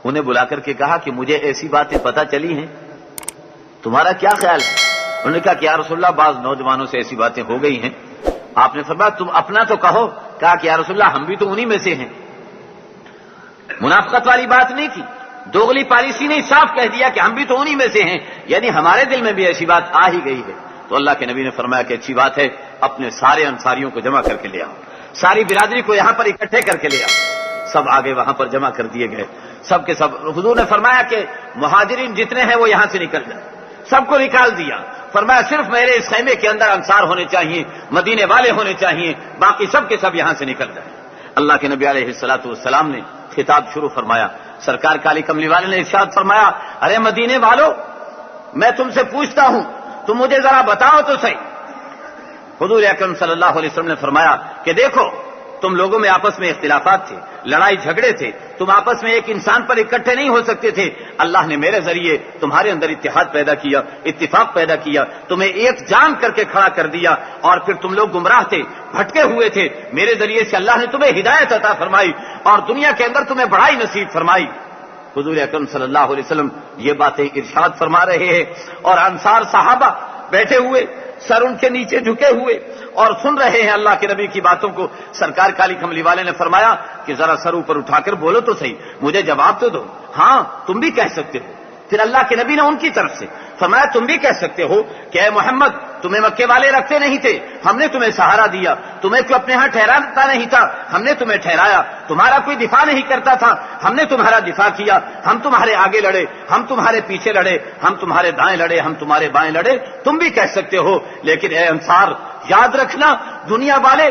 انہیں بلا کر کے کہا کہ مجھے ایسی باتیں پتہ چلی ہیں، تمہارا کیا خیال ہے؟ انہوں نے کہا کہ یا رسول اللہ بعض نوجوانوں سے ایسی باتیں ہو گئی ہیں۔ آپ نے فرمایا تم اپنا تو کہو۔ کہا کہ یا رسول اللہ ہم بھی تو انہی میں سے ہیں۔ منافقت والی بات نہیں کی، دوغلی پالیسی نہیں، صاف کہہ دیا کہ ہم بھی تو انہی میں سے ہیں، یعنی ہمارے دل میں بھی ایسی بات آ ہی گئی ہے۔ تو اللہ کے نبی نے فرمایا کہ اچھی بات ہے، اپنے سارے انصاریوں کو جمع کر کے لے آؤ، ساری برادری کو یہاں پر اکٹھے کر کے لے آؤ۔ سب آگے وہاں پر جمع کر دیے گئے، سب کے سب۔ حضور نے فرمایا کہ مہاجرین جتنے ہیں وہ یہاں سے نکل جائیں، سب کو نکال دیا۔ فرمایا صرف میرے اس خیمے کے اندر انصار ہونے چاہیے، مدینے والے ہونے چاہیے، باقی سب کے سب یہاں سے نکل جائیں۔ اللہ کے نبی علیہ الصلوۃ والسلام نے خطاب شروع فرمایا۔ سرکار کالی کملی والے نے ارشاد فرمایا، ارے مدینے والو، میں تم سے پوچھتا ہوں، تم مجھے ذرا بتاؤ تو صحیح۔ حضور اکرم صلی اللہ علیہ وسلم نے فرمایا کہ دیکھو، تم لوگوں میں آپس میں اختلافات تھے، لڑائی جھگڑے تھے، تم آپس میں ایک انسان پر اکٹھے نہیں ہو سکتے تھے۔ اللہ نے میرے ذریعے تمہارے اندر اتحاد پیدا کیا، اتفاق پیدا کیا، تمہیں ایک جان کر کے کھڑا کر دیا، اور پھر تم لوگ گمراہ تھے، بھٹکے ہوئے تھے، میرے ذریعے سے اللہ نے تمہیں ہدایت عطا فرمائی اور دنیا کے اندر تمہیں بڑائی نصیب فرمائی۔ حضور اکرم صلی اللہ علیہ وسلم یہ باتیں ارشاد فرما رہے ہیں، اور انصار صحابہ بیٹھے ہوئے، سر ان کے نیچے جھکے ہوئے اور سن رہے ہیں اللہ کے نبی کی باتوں کو۔ سرکار کالی کملی والے نے فرمایا کہ ذرا سر اوپر اٹھا کر بولو تو صحیح، مجھے جواب تو دو۔ ہاں تم بھی کہہ سکتے ہو۔ پھر اللہ کے نبی نے ان کی طرف سے فرمایا تم بھی کہہ سکتے ہو کہ اے محمد، تمہیں مکے والے رکھتے نہیں تھے، ہم نے تمہیں سہارا دیا، تمہیں کوئی اپنے ہاں ٹھہراتا نہیں تھا، ہم نے تمہیں ٹھہرایا، تمہارا کوئی دفاع نہیں کرتا تھا، ہم نے تمہارا دفاع کیا، ہم تمہارے آگے لڑے، ہم تمہارے پیچھے لڑے، ہم تمہارے دائیں لڑے، ہم تمہارے بائیں لڑے۔ تم بھی کہہ سکتے ہو، لیکن اے انصار یاد رکھنا، دنیا والے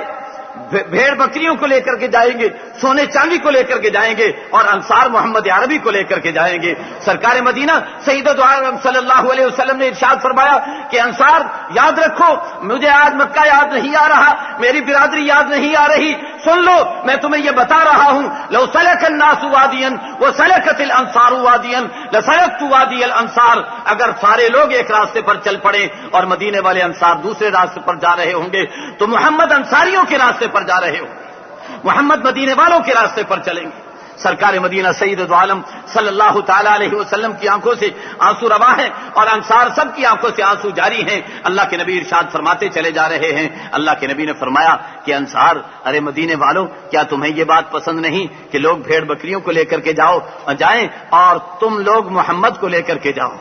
بھیڑ بکریوں کو لے کر کے جائیں گے، سونے چاندی کو لے کر کے جائیں گے، اور انصار محمد عربی کو لے کر کے جائیں گے۔ سرکار مدینہ سیدنا عالم صلی اللہ علیہ وسلم نے ارشاد فرمایا کہ انصار یاد رکھو، مجھے آج مکہ یاد نہیں آ رہا، میری برادری یاد نہیں آ رہی، سن لو میں تمہیں یہ بتا رہا ہوں، لو سلک الناس وادیا وسلکت الانصار وادیا لسلکت وادی الانصار۔ اگر سارے لوگ ایک راستے پر چل پڑے اور مدینے والے انصار دوسرے راستے پر جا رہے ہوں گے، تو محمد انصاریوں کے راستے پر جا رہے ہوں، محمد مدینے والوں کے راستے پر چلیں گے۔ سرکار مدینہ سید دو عالم صلی اللہ تعالی علیہ وسلم کی آنکھوں سے آنسو روا ہیں، اور انصار سب کی آنکھوں سے آنسو جاری ہیں۔ اللہ کے نبی ارشاد فرماتے چلے جا رہے ہیں۔ اللہ کے نبی نے فرمایا کہ انصار، ارے مدینے والوں، کیا تمہیں یہ بات پسند نہیں کہ لوگ بھیڑ بکریوں کو لے کر کے جائیں اور تم لوگ محمد کو لے کر کے جاؤ؟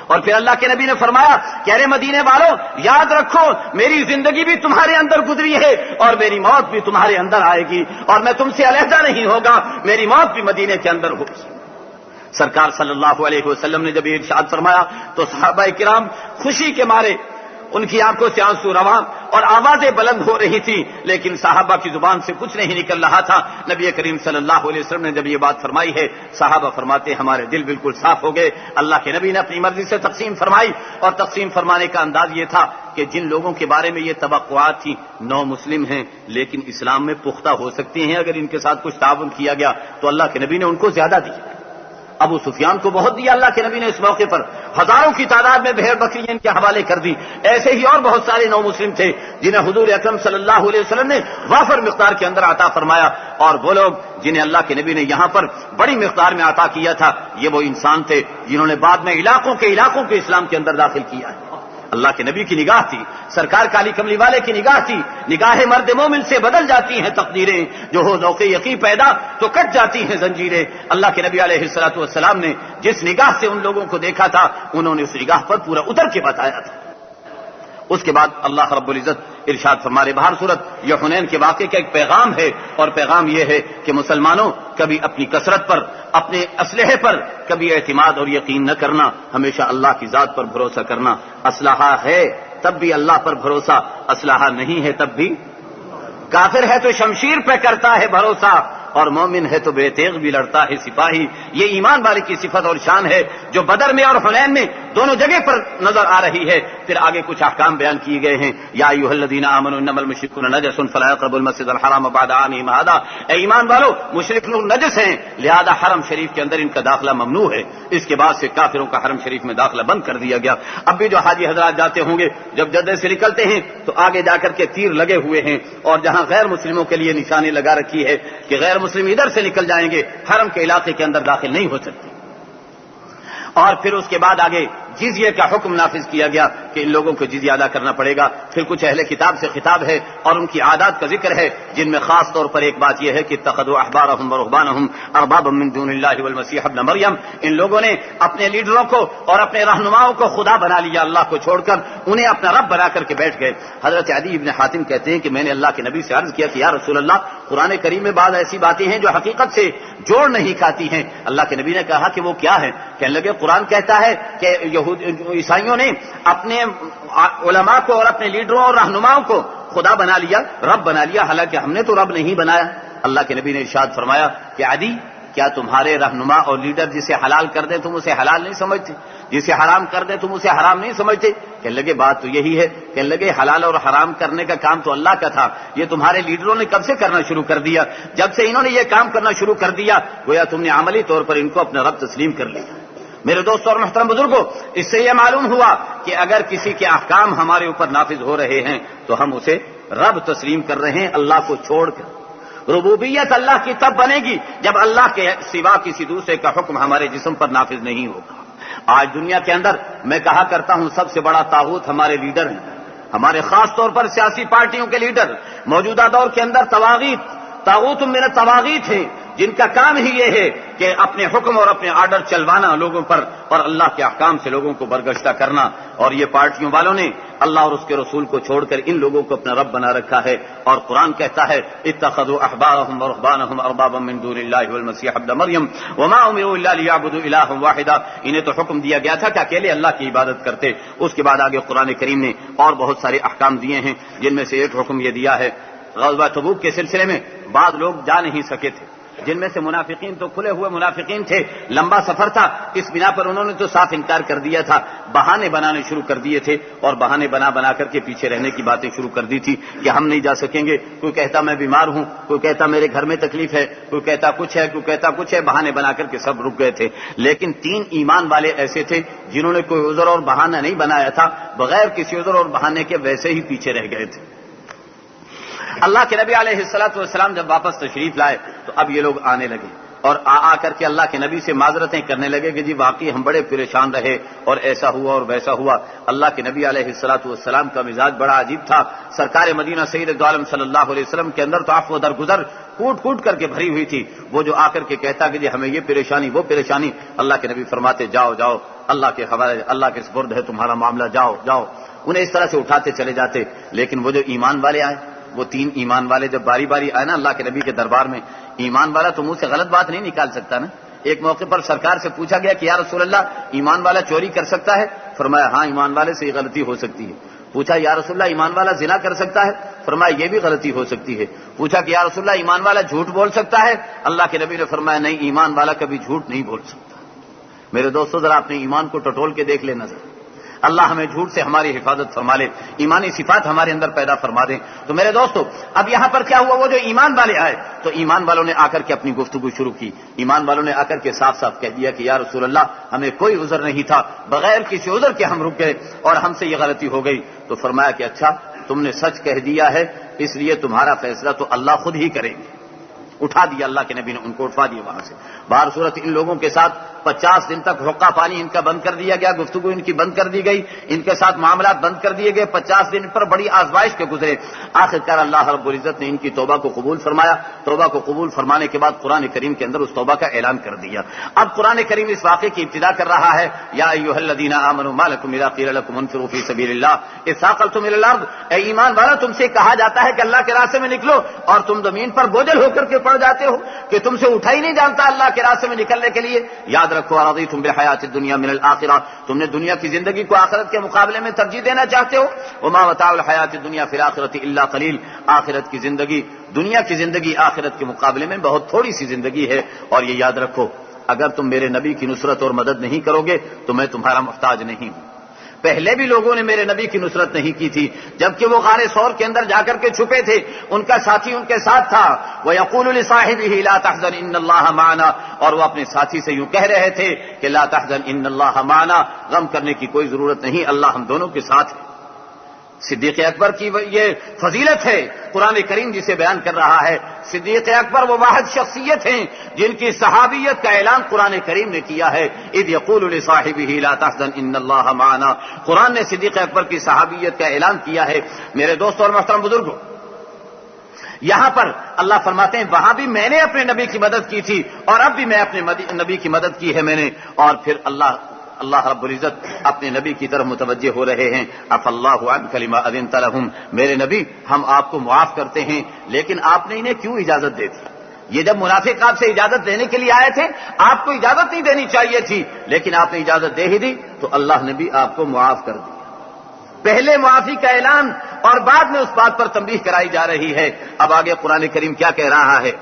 اور پھر اللہ کے نبی نے فرمایا کہ ارے مدینے والوں، یاد رکھو، میری زندگی بھی تمہارے اندر گزری ہے اور میری موت بھی تمہارے اندر آئے گی، اور میں تم سے علیحدہ نہیں ہوگا، میری موت بھی مدینے کے اندر ہوگی۔ سرکار صلی اللہ علیہ وسلم نے جب یہ ارشاد فرمایا تو صحابہ کرام خوشی کے مارے ان کی آنکھوں سے آنسو رواں اور آوازیں بلند ہو رہی تھی، لیکن صحابہ کی زبان سے کچھ نہیں نکل رہا تھا۔ نبی کریم صلی اللہ علیہ وسلم نے جب یہ بات فرمائی ہے، صحابہ فرماتے ہمارے دل بالکل صاف ہو گئے۔ اللہ کے نبی نے اپنی مرضی سے تقسیم فرمائی، اور تقسیم فرمانے کا انداز یہ تھا کہ جن لوگوں کے بارے میں یہ توقعات تھیں، نو مسلم ہیں لیکن اسلام میں پختہ ہو سکتے ہیں، اگر ان کے ساتھ کچھ تعاون کیا گیا تو اللہ کے نبی نے ان کو زیادہ دیا۔ ابو سفیان کو بہت دیا اللہ کے نبی نے اس موقع پر، ہزاروں کی تعداد میں بھیڑ بکریاں ان کے حوالے کر دی۔ ایسے ہی اور بہت سارے نو مسلم تھے جنہیں حضور اکرم صلی اللہ علیہ وسلم نے وافر مقدار کے اندر عطا فرمایا، اور وہ لوگ جنہیں اللہ کے نبی نے یہاں پر بڑی مقدار میں عطا کیا تھا، یہ وہ انسان تھے جنہوں نے بعد میں علاقوں کے اسلام کے اندر داخل کیا ہے۔ اللہ کے نبی کی نگاہ تھی، سرکار کالی کملی والے کی نگاہ تھی، نگاہ مرد مومن سے بدل جاتی ہیں تقدیریں، جو ہو ذوق یقین پیدا تو کٹ جاتی ہیں زنجیریں۔ اللہ کے نبی علیہ الصلوۃ والسلام نے جس نگاہ سے ان لوگوں کو دیکھا تھا، انہوں نے اس نگاہ پر پورا اتر کے بتایا تھا۔ اس کے بعد اللہ رب العزت ارشاد فرمارے بہر صورت یہ حنین کے واقعے کا ایک پیغام ہے، اور پیغام یہ ہے کہ مسلمانوں کبھی اپنی کثرت پر، اپنے اسلحے پر کبھی اعتماد اور یقین نہ کرنا، ہمیشہ اللہ کی ذات پر بھروسہ کرنا۔ اسلحہ ہے تب بھی اللہ پر بھروسہ، اسلحہ نہیں ہے تب بھی۔ کافر ہے تو شمشیر پہ کرتا ہے بھروسہ، اور مومن ہے تو بے تیغ بھی لڑتا ہے سپاہی۔ یہ ایمان والے کی صفت اور شان ہے۔ جو بدر میں اور حنین میں دونوں جگہ پر نظر آ رہی ہے. پھر آگے کچھ احکام بیان کیے گئے ہیں. یا ایھا الذین آمنوا انما المشرکون نجس فلا یقربوا المسجد الحرام بعد عامهم هذا. اے ایمان والو، مشرک لوگ نجس ہیں، لہذا حرم شریف کے اندر ان کا داخلہ ممنوع ہے. اس کے بعد سے کافروں کا حرم شریف میں داخلہ بند کر دیا گیا. اب بھی جو حاجی حضرات جاتے ہوں گے، جب جدے سے نکلتے ہیں تو آگے جا کر کے تیر لگے ہوئے ہیں، اور جہاں غیر مسلموں کے لیے نشانی لگا رکھی ہے کہ غیر مسلم ادھر سے نکل جائیں گے، حرم کے علاقے کے اندر داخل نہیں ہو سکتے. اور پھر اس کے بعد آگے جزیے کا حکم نافذ کیا گیا کہ ان لوگوں کو جزیہ ادا کرنا پڑے گا. پھر کچھ اہل کتاب سے خطاب ہے اور ان کی عادات کا ذکر ہے، جن میں خاص طور پر ایک بات یہ ہے کہ اتخذوا احبارهم ورهبانهم اربابا من دون الله والمسيح ابن مریم. ان لوگوں نے اپنے لیڈروں کو اور اپنے رہنماؤں کو خدا بنا لیا، اللہ کو چھوڑ کر انہیں اپنا رب بنا کر کے بیٹھ گئے. حضرت عدی ابن حاتم کہتے ہیں کہ میں نے اللہ کے نبی سے عرض کیا کہ یا رسول اللہ، قرآن کریم میں بعض ایسی باتیں ہیں جو حقیقت سے جوڑ نہیں کھاتی ہیں. اللہ کے نبی نے کہا کہ وہ کیا ہے؟ کہنے لگے قرآن کہتا ہے کہ عیسائیوں نے اپنے علماء کو اور اپنے لیڈروں اور رہنماؤں کو خدا بنا لیا، رب بنا لیا، حالانکہ ہم نے تو رب نہیں بنایا. اللہ کے نبی نے ارشاد فرمایا کہ عدی، کیا تمہارے رہنما اور لیڈر جسے حلال کر دیں تم اسے حلال نہیں سمجھتے؟ جسے حرام کر دیں تم اسے حرام نہیں سمجھتے؟ کہنے لگے بات تو یہی ہے. کہنے لگے حلال اور حرام کرنے کا کام تو اللہ کا تھا، یہ تمہارے لیڈروں نے کب سے کرنا شروع کر دیا؟ جب سے انہوں نے یہ کام کرنا شروع کر دیا گویا تم نے عملی طور پر ان کو اپنا رب تسلیم کر لیا. میرے دوستوں اور محترم بزرگوں، اس سے یہ معلوم ہوا کہ اگر کسی کے احکام ہمارے اوپر نافذ ہو رہے ہیں تو ہم اسے رب تسلیم کر رہے ہیں، اللہ کو چھوڑ کر. ربوبیت اللہ کی تب بنے گی جب اللہ کے سوا کسی دوسرے کا حکم ہمارے جسم پر نافذ نہیں ہوگا. آج دنیا کے اندر میں کہا کرتا ہوں سب سے بڑا طاغوت ہمارے لیڈر ہیں، ہمارے خاص طور پر سیاسی پارٹیوں کے لیڈر. موجودہ دور کے اندر طاغوت من الطواغیت ہیں، جن کا کام ہی یہ ہے کہ اپنے حکم اور اپنے آرڈر چلوانا لوگوں پر اور اللہ کے احکام سے لوگوں کو برگشتہ کرنا. اور یہ پارٹیوں والوں نے اللہ اور اس کے رسول کو چھوڑ کر ان لوگوں کو اپنا رب بنا رکھا ہے. اور قرآن کہتا ہے اتخذوا احبارهم ورهبانهم اربابا من دون الله والمسيح ابن مریم وما امروا الا ليعبدوا الها واحدا. انہیں تو حکم دیا گیا تھا کہ اکیلے اللہ کی عبادت کرتے. اس کے بعد آگے قرآن کریم نے اور بہت سارے احکام دیے ہیں، جن میں سے ایک حکم یہ دیا ہے، غزوہ تبوک کے سلسلے میں بعض لوگ جا نہیں سکے تھے، جن میں سے منافقین تو کھلے ہوئے منافقین تھے، لمبا سفر تھا، اس بنا پر انہوں نے تو صاف انکار کر دیا تھا، بہانے بنانے شروع کر دیے تھے اور بہانے بنا کر کے پیچھے رہنے کی باتیں شروع کر دی تھی کہ ہم نہیں جا سکیں گے. کوئی کہتا میں بیمار ہوں، کوئی کہتا میرے گھر میں تکلیف ہے، کوئی کہتا کچھ ہے، کوئی کہتا کچھ ہے، بہانے بنا کر کے سب رک گئے تھے. لیکن 3 ایمان والے ایسے تھے جنہوں نے کوئی عذر اور بہانہ نہیں بنایا تھا، بغیر کسی عذر اور بہانے کے ویسے ہی پیچھے رہ گئے تھے. اللہ کے نبی علیہ الصلوۃ والسلام جب واپس تشریف لائے تو اب یہ لوگ آنے لگے اور آ کر کے اللہ کے نبی سے معذرتیں کرنے لگے کہ جی واقعی ہم بڑے پریشان رہے اور ایسا ہوا اور ویسا ہوا. اللہ کے نبی علیہ الصلوۃ والسلام کا مزاج بڑا عجیب تھا. سرکار مدینہ سید عالم صلی اللہ علیہ وسلم کے اندر تو عفو و درگزر کوٹ کر کے بھری ہوئی تھی. وہ جو آ کر کے کہتا کہ جی ہمیں یہ پریشانی وہ پریشانی، اللہ کے نبی فرماتے جاؤ اللہ کے حوالے، اللہ کے سپرد ہے تمہارا معاملہ، جاؤ. انہیں اس طرح سے اٹھاتے چلے جاتے. لیکن وہ جو ایمان والے آئے، وہ 3 ایمان والے جب باری آئے نا اللہ کے نبی کے دربار میں، ایمان والا تو منہ سے غلط بات نہیں نکال سکتا نا. ایک موقع پر سرکار سے پوچھا گیا کہ یا رسول اللہ ایمان والا چوری کر سکتا ہے؟ فرمایا ہاں ایمان والے سے یہ غلطی ہو سکتی ہے. پوچھا یا رسول اللہ ایمان والا زنا کر سکتا ہے؟ فرمایا یہ بھی غلطی ہو سکتی ہے. پوچھا کہ یا رسول اللہ ایمان والا جھوٹ بول سکتا ہے؟ اللہ کے نبی نے فرمایا نہیں، ایمان والا کبھی جھوٹ نہیں بول سکتا. میرے دوستو ذرا اپنے ایمان کو ٹٹول کے دیکھ لینا ذرا. اللہ ہمیں جھوٹ سے ہماری حفاظت فرما لے، ایمانی صفات ہمارے اندر پیدا فرما دیں. تو میرے دوستو اب یہاں پر کیا ہوا، وہ جو ایمان والے آئے تو ایمان والوں نے آ کر کے اپنی گفتگو شروع کی. ایمان والوں نے آ کر کے صاف کہہ دیا کہ یا رسول اللہ ہمیں کوئی عذر نہیں تھا، بغیر کسی عذر کے ہم رک گئے اور ہم سے یہ غلطی ہو گئی. تو فرمایا کہ اچھا تم نے سچ کہہ دیا ہے، اس لیے تمہارا فیصلہ تو اللہ خود ہی کریں گے. اٹھا دیا اللہ کے نبی نے ان کو، اٹھا دیا وہاں سے. بہر صورت ان لوگوں کے ساتھ 50 دن تک حقہ پانی ان کا بند کر دیا گیا، گفتگو ان کی بند کر دی گئی، ان کے ساتھ معاملات بند کر دیے گئے. 50 دن پر بڑی آزمائش کے گزرے. آخرکار اللہ رب العزت نے ان کی توبہ کو قبول فرمایا. توبہ کو قبول فرمانے کے بعد قرآن کریم کے اندر اس توبہ کا اعلان کر دیا. اب قرآن کریم اس واقعے کی ابتدا کر رہا ہے، یا ایھا الذین آمنوا ما لکم اذا قیل لکم انفروا فی سبیل اللہ اذ ثاقلتم الی الارض. اے ایمان والو تم سے کہا جاتا ہے کہ اللہ کے راستے میں نکلو اور تم زمین پر بوجھل ہو کر کے پڑ جاتے ہو کہ تم سے اٹھا ہی نہیں جانتا اللہ کے راستے میں نکلنے کے لیے. یاد رکھو ارضیتم بالحیات الدنیا من الآخرہ، تم نے دنیا کی زندگی کو آخرت کے مقابلے میں ترجیح دینا چاہتے ہو. وما متاع الحیات الدنیا فی الآخرۃ الا قلیل، آخرت کی زندگی، دنیا کی زندگی آخرت کے مقابلے میں بہت تھوڑی سی زندگی ہے. اور یہ یاد رکھو اگر تم میرے نبی کی نصرت اور مدد نہیں کرو گے تو میں تمہارا محتاج نہیں ہوں۔ پہلے بھی لوگوں نے میرے نبی کی نصرت نہیں کی تھی، جبکہ وہ غار ثور کے اندر جا کر کے چھپے تھے، ان کا ساتھی ان کے ساتھ تھا۔ وَيَقُولُ لِصَاحِبِهِ لَا تَحْزَنْ إِنَّ اللَّهَ مَعَنَا، اور وہ اپنے ساتھی سے یوں کہہ رہے تھے کہ لا تحزن ان اللہ معنا، غم کرنے کی کوئی ضرورت نہیں، اللہ ہم دونوں کے ساتھ ہے۔ صدیق اکبر کی یہ فضیلت ہے قرآن کریم جسے بیان کر رہا ہے۔ صدیق اکبر وہ واحد شخصیت ہیں جن کی صحابیت کا اعلان قرآن کریم نے کیا ہے۔ اذ یقول لصاحبہ لا تحزن ان اللہ معنا، قرآن نے صدیق اکبر کی صحابیت کا اعلان کیا ہے۔ میرے دوستوں اور محترم بزرگوں، یہاں پر اللہ فرماتے ہیں وہاں بھی میں نے اپنے نبی کی مدد کی تھی اور اب بھی میں اپنے نبی کی مدد کی ہے میں نے۔ اور پھر اللہ رب العزت اپنے نبی کی طرف متوجہ ہو رہے ہیں، عفا اللہ عنک لما اذنت لهم، میرے نبی ہم آپ کو معاف کرتے ہیں لیکن آپ نے انہیں کیوں اجازت دے دی؟ یہ جب منافق آپ سے اجازت دینے کے لیے آئے تھے آپ کو اجازت نہیں دینی چاہیے تھی، لیکن آپ نے اجازت دے ہی دی تو اللہ نے بھی آپ کو معاف کر دیا۔ پہلے معافی کا اعلان اور بعد میں اس بات پر تنبیہ کرائی جا رہی ہے۔ اب آگے قرآن کریم کیا کہہ رہا ہے؟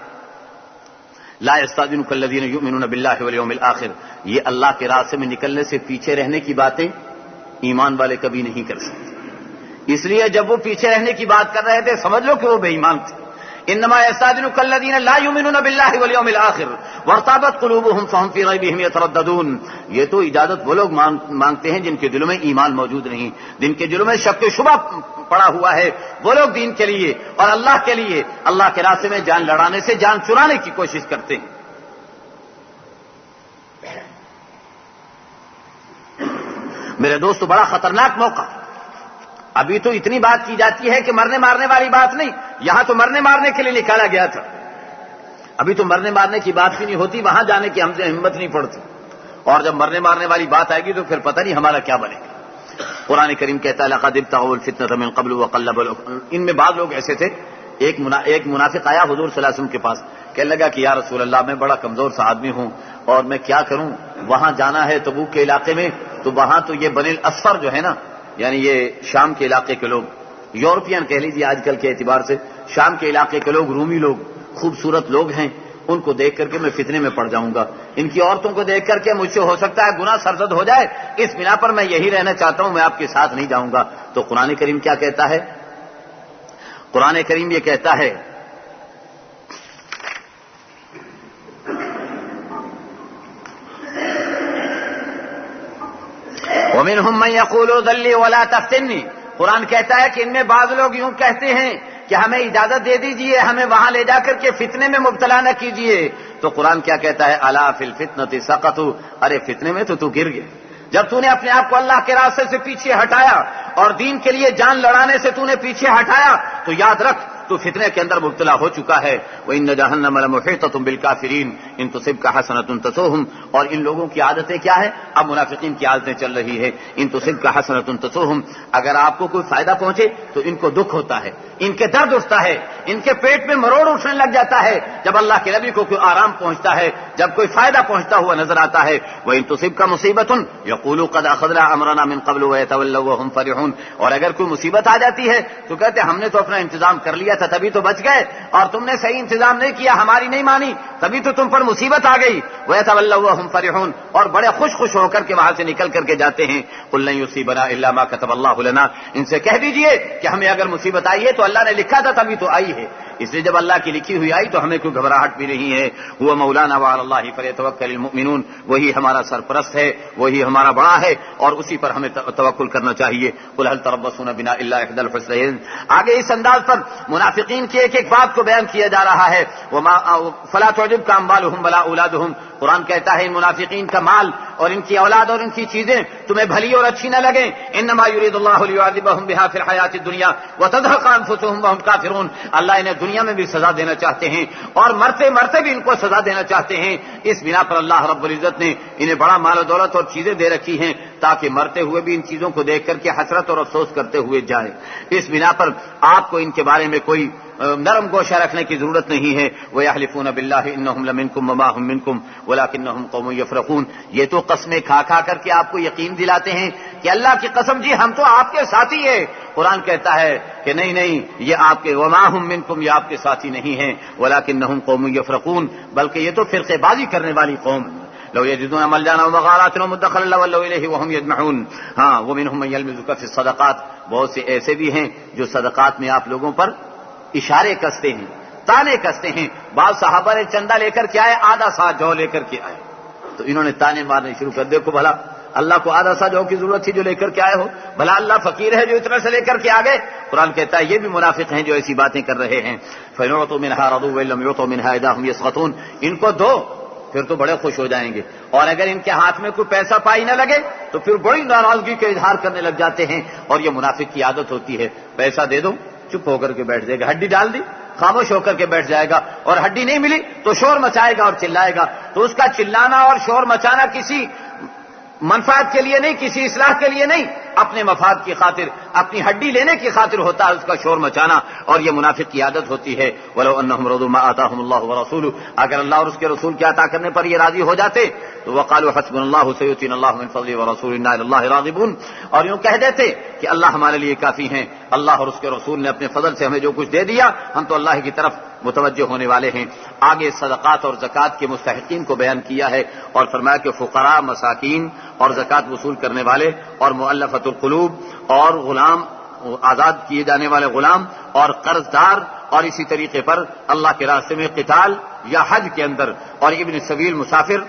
لا يستأذنك الذين يؤمنون بالله واليوم الآخر، یہ اللہ کے راستے میں نکلنے سے پیچھے رہنے کی باتیں ایمان والے کبھی نہیں کر سکتے، اس لیے جب وہ پیچھے رہنے کی بات کر رہے تھے سمجھ لو کہ وہ بے ایمان تھے۔ انما يستأذنك الذين لا يؤمنون بالله واليوم الآخر وارتابت قلوبهم فهم في ريبهم يترددون، یہ تو اجازت وہ لوگ مانگتے ہیں جن کے دلوں میں ایمان موجود نہیں، جن کے دلوں میں شک و شبہ پڑا ہوا ہے، وہ لوگ دین کے لیے اور اللہ کے لیے اللہ کے راستے میں جان لڑانے سے جان چرانے کی کوشش کرتے ہیں۔ میرے دوستو بڑا خطرناک موقع، ابھی تو اتنی بات کی جاتی ہے کہ مرنے مارنے والی بات نہیں، یہاں تو مرنے مارنے کے لیے نکالا گیا تھا، ابھی تو مرنے مارنے کی بات بھی نہیں ہوتی، وہاں جانے کی ہم سے ہمت نہیں پڑتی، اور جب مرنے مارنے والی بات آئے گی تو پھر پتہ نہیں ہمارا کیا بنے گا۔ قرآن کریم کہتا ہے لقد ابتغوا الفتنة من قبل وقلبوا، ان میں بعض لوگ ایسے تھے، ایک منافق آیا حضور صلی اللہ علیہ وسلم کے پاس، کہنے لگا کہ یا رسول اللہ میں بڑا کمزور سا آدمی ہوں اور میں کیا کروں، وہاں جانا ہے تبوک کے علاقے میں، تو وہاں تو یہ بنی الاسفر جو ہے نا، یعنی یہ شام کے علاقے کے لوگ، یورپین کہہ لیجیے آج کل کے اعتبار سے، شام کے علاقے کے لوگ، رومی لوگ، خوبصورت لوگ ہیں، ان کو دیکھ کر کے میں فتنے میں پڑ جاؤں گا، ان کی عورتوں کو دیکھ کر کے مجھ سے ہو سکتا ہے گناہ سرزد ہو جائے، اس بنا پر میں یہی رہنا چاہتا ہوں، میں آپ کے ساتھ نہیں جاؤں گا۔ تو قرآن کریم کیا کہتا ہے؟ قرآن کریم یہ کہتا ہے وَمِنْهُمْ مَنْ يَقُولُ ذَلِّي وَلَا تَفْتِنِّي، قرآن کہتا ہے کہ ان میں بعض لوگ یوں کہتے ہیں کہ ہمیں اجازت دے دیجئے، ہمیں وہاں لے جا کر کے فتنے میں مبتلا نہ کیجئے۔ تو قرآن کیا کہتا ہے؟ الا فی الفتنۃ سقطوا، ارے فتنے میں تو گر گئے، جب تو نے اپنے آپ کو اللہ کے راستے سے پیچھے ہٹایا اور دین کے لیے جان لڑانے سے تو نے پیچھے ہٹایا تو یاد رکھ تو فتنے کے اندر مبتلا ہو چکا ہے۔ وَإِنَّ جَهَنَّمَ لَمُحِيطَةٌ بِالْكَافِرِينَ إِن تُصِبْكَ حَسَنَةٌ تَسُؤْهُمْ، اور ان لوگوں کی عادتیں کیا ہیں؟ اب منافقین کی عادتیں چل رہی ہے، إِن تُصِبْكَ حَسَنَةٌ تَسُؤْهُمْ، اگر آپ کو کوئی فائدہ پہنچے تو ان کو دکھ ہوتا ہے، ان کے درد اٹھتا ہے، ان کے پیٹ میں مروڑ اٹھنے لگ جاتا ہے جب اللہ کے نبی کو کوئی آرام پہنچتا ہے، جب کوئی فائدہ پہنچتا ہوا نظر آتا ہے۔ وَإِن تُصِبْكَ مُصِيبَةٌ يَقُولُوا قَدْ أَخَذْنَا أَمْرَنَا مِن قَبْلُ وَيَتَوَلَّوْا وَهُمْ فَرِحُونَ، اور اگر کوئی مصیبت آ جاتی ہے تو کہتے ہم نے تو اپنا انتظام کر لیا تھا تبھی تو بچ گئے، اور تم نے صحیح انتظام نہیں کیا، ہماری نہیں مانی، تبھی تو تم پر مصیبت آ گئی۔ وَيَتَوَلَّوْا وَهُمْ فَرِحُونَ، اور بڑے خوش ہو کر کے وہاں سے نکل کر کے جاتے ہیں۔ قُل لَّن يُصِيبَنَا إِلَّا مَا كَتَبَ اللَّهُ لَنَا، ان سے کہہ دیجئے کہ ہمیں اگر مصیبت آئی ہے تو اللہ نے لکھا تھا تبھی تو آئی ہے، اس لیے جب اللہ کی لکھی ہوئی آئی تو ہمیں کوئی گھبراہٹ بھی نہیں ہے۔ هُوَ مَوْلَانَا وَعَلَى اللَّهِ فَلْيَتَوَكَّلِ الْمُؤْمِنُونَ، وہی ہمارا سرپرست ہے، وہی ہمارا بڑا ہے اور اسی پر ہمیں توکل کرنا چاہیے۔ قُلْ هَلْ تَرَبَّصُونَ بِنَا إِلَّا إِحْدَى الْحُسْنَيَيْنِ، آگے اس انداز پر منافقین کی ایک ایک بات کو بیان کیا جا رہا ہے۔ فَلَا تُعْجِبْكَ أَمْوَالُهُمْ وَلَا أَوْلَادُهُمْ، قرآن کہتا ہے ان منافقین کا مال اور ان کی اولاد اور ان کی چیزیں تمہیں بھلی اور اچھی نہ لگیں، انما یرید اللہ لیعذبہم بہا فی الحیات الدنیا وتزہق انفسہم وہم کافرون، اللہ انہیں دنیا میں بھی سزا دینا چاہتے ہیں اور مرتے مرتے بھی ان کو سزا دینا چاہتے ہیں۔ اس بنا پر اللہ رب العزت نے انہیں بڑا مال و دولت اور چیزیں دے رکھی ہیں تاکہ مرتے ہوئے بھی ان چیزوں کو دیکھ کر کے حسرت اور افسوس کرتے ہوئے جائیں۔ اس بنا پر آپ کو ان کے بارے میں کوئی نرم گوشہ رکھنے کی ضرورت نہیں ہے۔ وَيَحْلِفُونَ بِاللَّهِ إِنَّهُمْ لَمِنكُمْ وَمَا هُمْ مِنكُمْ وَلَكِنَّهُمْ قَوْمٌ يَفْرَقُونَ، یہ تو قسمیں کھا کھا کر کے آپ کو یقین دلاتے ہیں کہ اللہ کی قسم جی ہم تو آپ کے ساتھی ہیں۔ قرآن کہتا ہے کہ نہیں یہ آپ کے وَمَا هُمْ مِنكُمْ یہ آپ کے ساتھی نہیں ہیں، وَلَكِنَّهُمْ قَوْمٌ يَفْرَقُونَ، بلکہ یہ تو فرقے بازی کرنے والی قوم ہے۔ لو یجدون ملجانا ومغارات ومدخلا لولوا الیہ وهم یجمعون. ہاں ومنهم من یلمزک فی الصدقات، بہت سے ایسے بھی ہیں جو صدقات میں آپ لوگوں پر اشارے کستے ہیں، تانے کستے ہیں. بعض صحابہ نے چندہ لے کر کے آئے، آدھا سا جو لے کر کے آئے، تو انہوں نے تانے مارنے شروع کر. دیکھو بھلا اللہ کو آدھا سا جو کی ضرورت تھی جو لے کر کے آئے ہو، بھلا اللہ فقیر ہے جو اتنا سے لے کر کے آ گئے. قرآن کہتا ہے یہ بھی منافق ہیں جو ایسی باتیں کر رہے ہیں. فَإِنْ مِنْهَا رَضُوا وَإِن لَّمْ يُعْطَوْا مِنْهَا إِذَا هُمْ يَسْخَطُونَ. ان کو دو پھر تو بڑے خوش ہو جائیں گے، اور اگر ان کے ہاتھ میں کوئی پیسہ پائی نہ لگے تو پھر بڑی ناراضگی کا اظہار کرنے لگ جاتے ہیں. اور یہ منافق کی عادت ہوتی ہے، پیسہ دے دو چپ ہو کر کے بیٹھ جائے گا، ہڈی ڈال دی خاموش ہو کر کے بیٹھ جائے گا، اور ہڈی نہیں ملی تو شور مچائے گا اور چلائے گا. تو اس کا چلانا اور شور مچانا کسی منفعت کے لیے نہیں، کسی اصلاح کے لیے نہیں، اپنے مفاد کی خاطر، اپنی ہڈی لینے کی خاطر ہوتا ہے اس کا شور مچانا. اور یہ منافق کی عادت ہوتی ہے. وَلَوْ أَنَّهُمْ رَضُوا مَا آتَاهُمُ اللَّهُ وَرَسُولُهُ، اگر اللہ اور اس کے رسول کے عطا کرنے پر یہ راضی ہو جاتے تو وَقَالُوا حَسْبُنَا اللَّهُ سَيُؤْتِينَا اللَّهُ مِنْ فَضْلِهِ وَرَسُولُهُ إِنَّا إِلَى اللَّهِ رَاغِبُونَ. اور یوں کہہ دیتے کہ اللہ ہمارے لیے کافی ہیں، اللہ اور اس کے رسول نے اپنے فضل سے ہمیں جو کچھ دے دیا ہم تو اللہ کی طرف متوجہ ہونے والے ہیں. آگے صدقات اور زکوٰۃ کے مستحقین کو بیان کیا ہے اور فرمایا کہ فقراء، مساکین اور زکوٰۃ وصول کرنے والے اور مؤلفۃ القلوب اور غلام، آزاد کیے جانے والے غلام اور قرض دار، اور اسی طریقے پر اللہ کے راستے میں قتال یا حج کے اندر، اور ابن سبیل مسافر،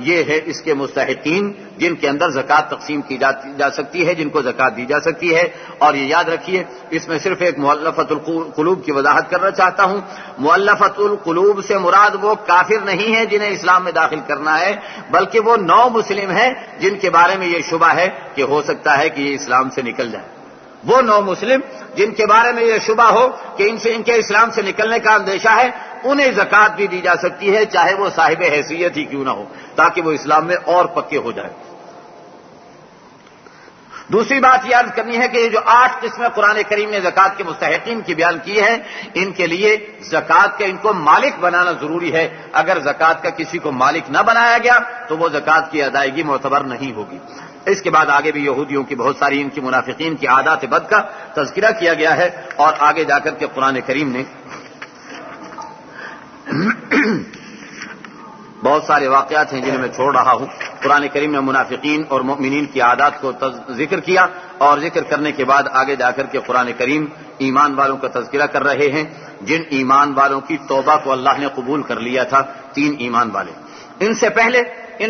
یہ ہے اس کے مستحقین جن کے اندر زکوٰۃ تقسیم کی جا سکتی ہے، جن کو زکوٰۃ دی جا سکتی ہے. اور یہ یاد رکھیے اس میں صرف ایک مؤلفۃ القلوب کی وضاحت کرنا چاہتا ہوں. مؤلفۃ القلوب سے مراد وہ کافر نہیں ہے جنہیں اسلام میں داخل کرنا ہے، بلکہ وہ نو مسلم ہیں جن کے بارے میں یہ شبہ ہے کہ ہو سکتا ہے کہ یہ اسلام سے نکل جائے. وہ نو مسلم جن کے بارے میں یہ شبہ ہو کہ ان کے اسلام سے نکلنے کا اندیشہ ہے، انہیں زکوٰۃ بھی دی جا سکتی ہے، چاہے وہ صاحب حیثیت ہی کیوں نہ ہو، تاکہ وہ اسلام میں اور پکے ہو جائیں. دوسری بات یاد کرنی ہے کہ یہ جو 8 قسمیں قرآن کریم نے زکوٰۃ کے مستحقین کی بیان کی ہیں، ان کے لیے زکوٰۃ کا ان کو مالک بنانا ضروری ہے. اگر زکوٰۃ کا کسی کو مالک نہ بنایا گیا تو وہ زکوٰۃ کی ادائیگی معتبر نہیں ہوگی. اس کے بعد آگے بھی یہودیوں کی بہت ساری ان کی منافقین کی عادات بد کا تذکرہ کیا گیا ہے. اور آگے جا کر کے قرآن کریم نے بہت سارے واقعات ہیں جنہیں میں چھوڑ رہا ہوں. قرآن کریم نے منافقین اور مؤمنین کی عادات کو ذکر کیا، اور ذکر کرنے کے بعد آگے جا کر کے قرآن کریم ایمان والوں کا تذکرہ کر رہے ہیں، جن ایمان والوں کی توبہ کو اللہ نے قبول کر لیا تھا. 3 ایمان والے. ان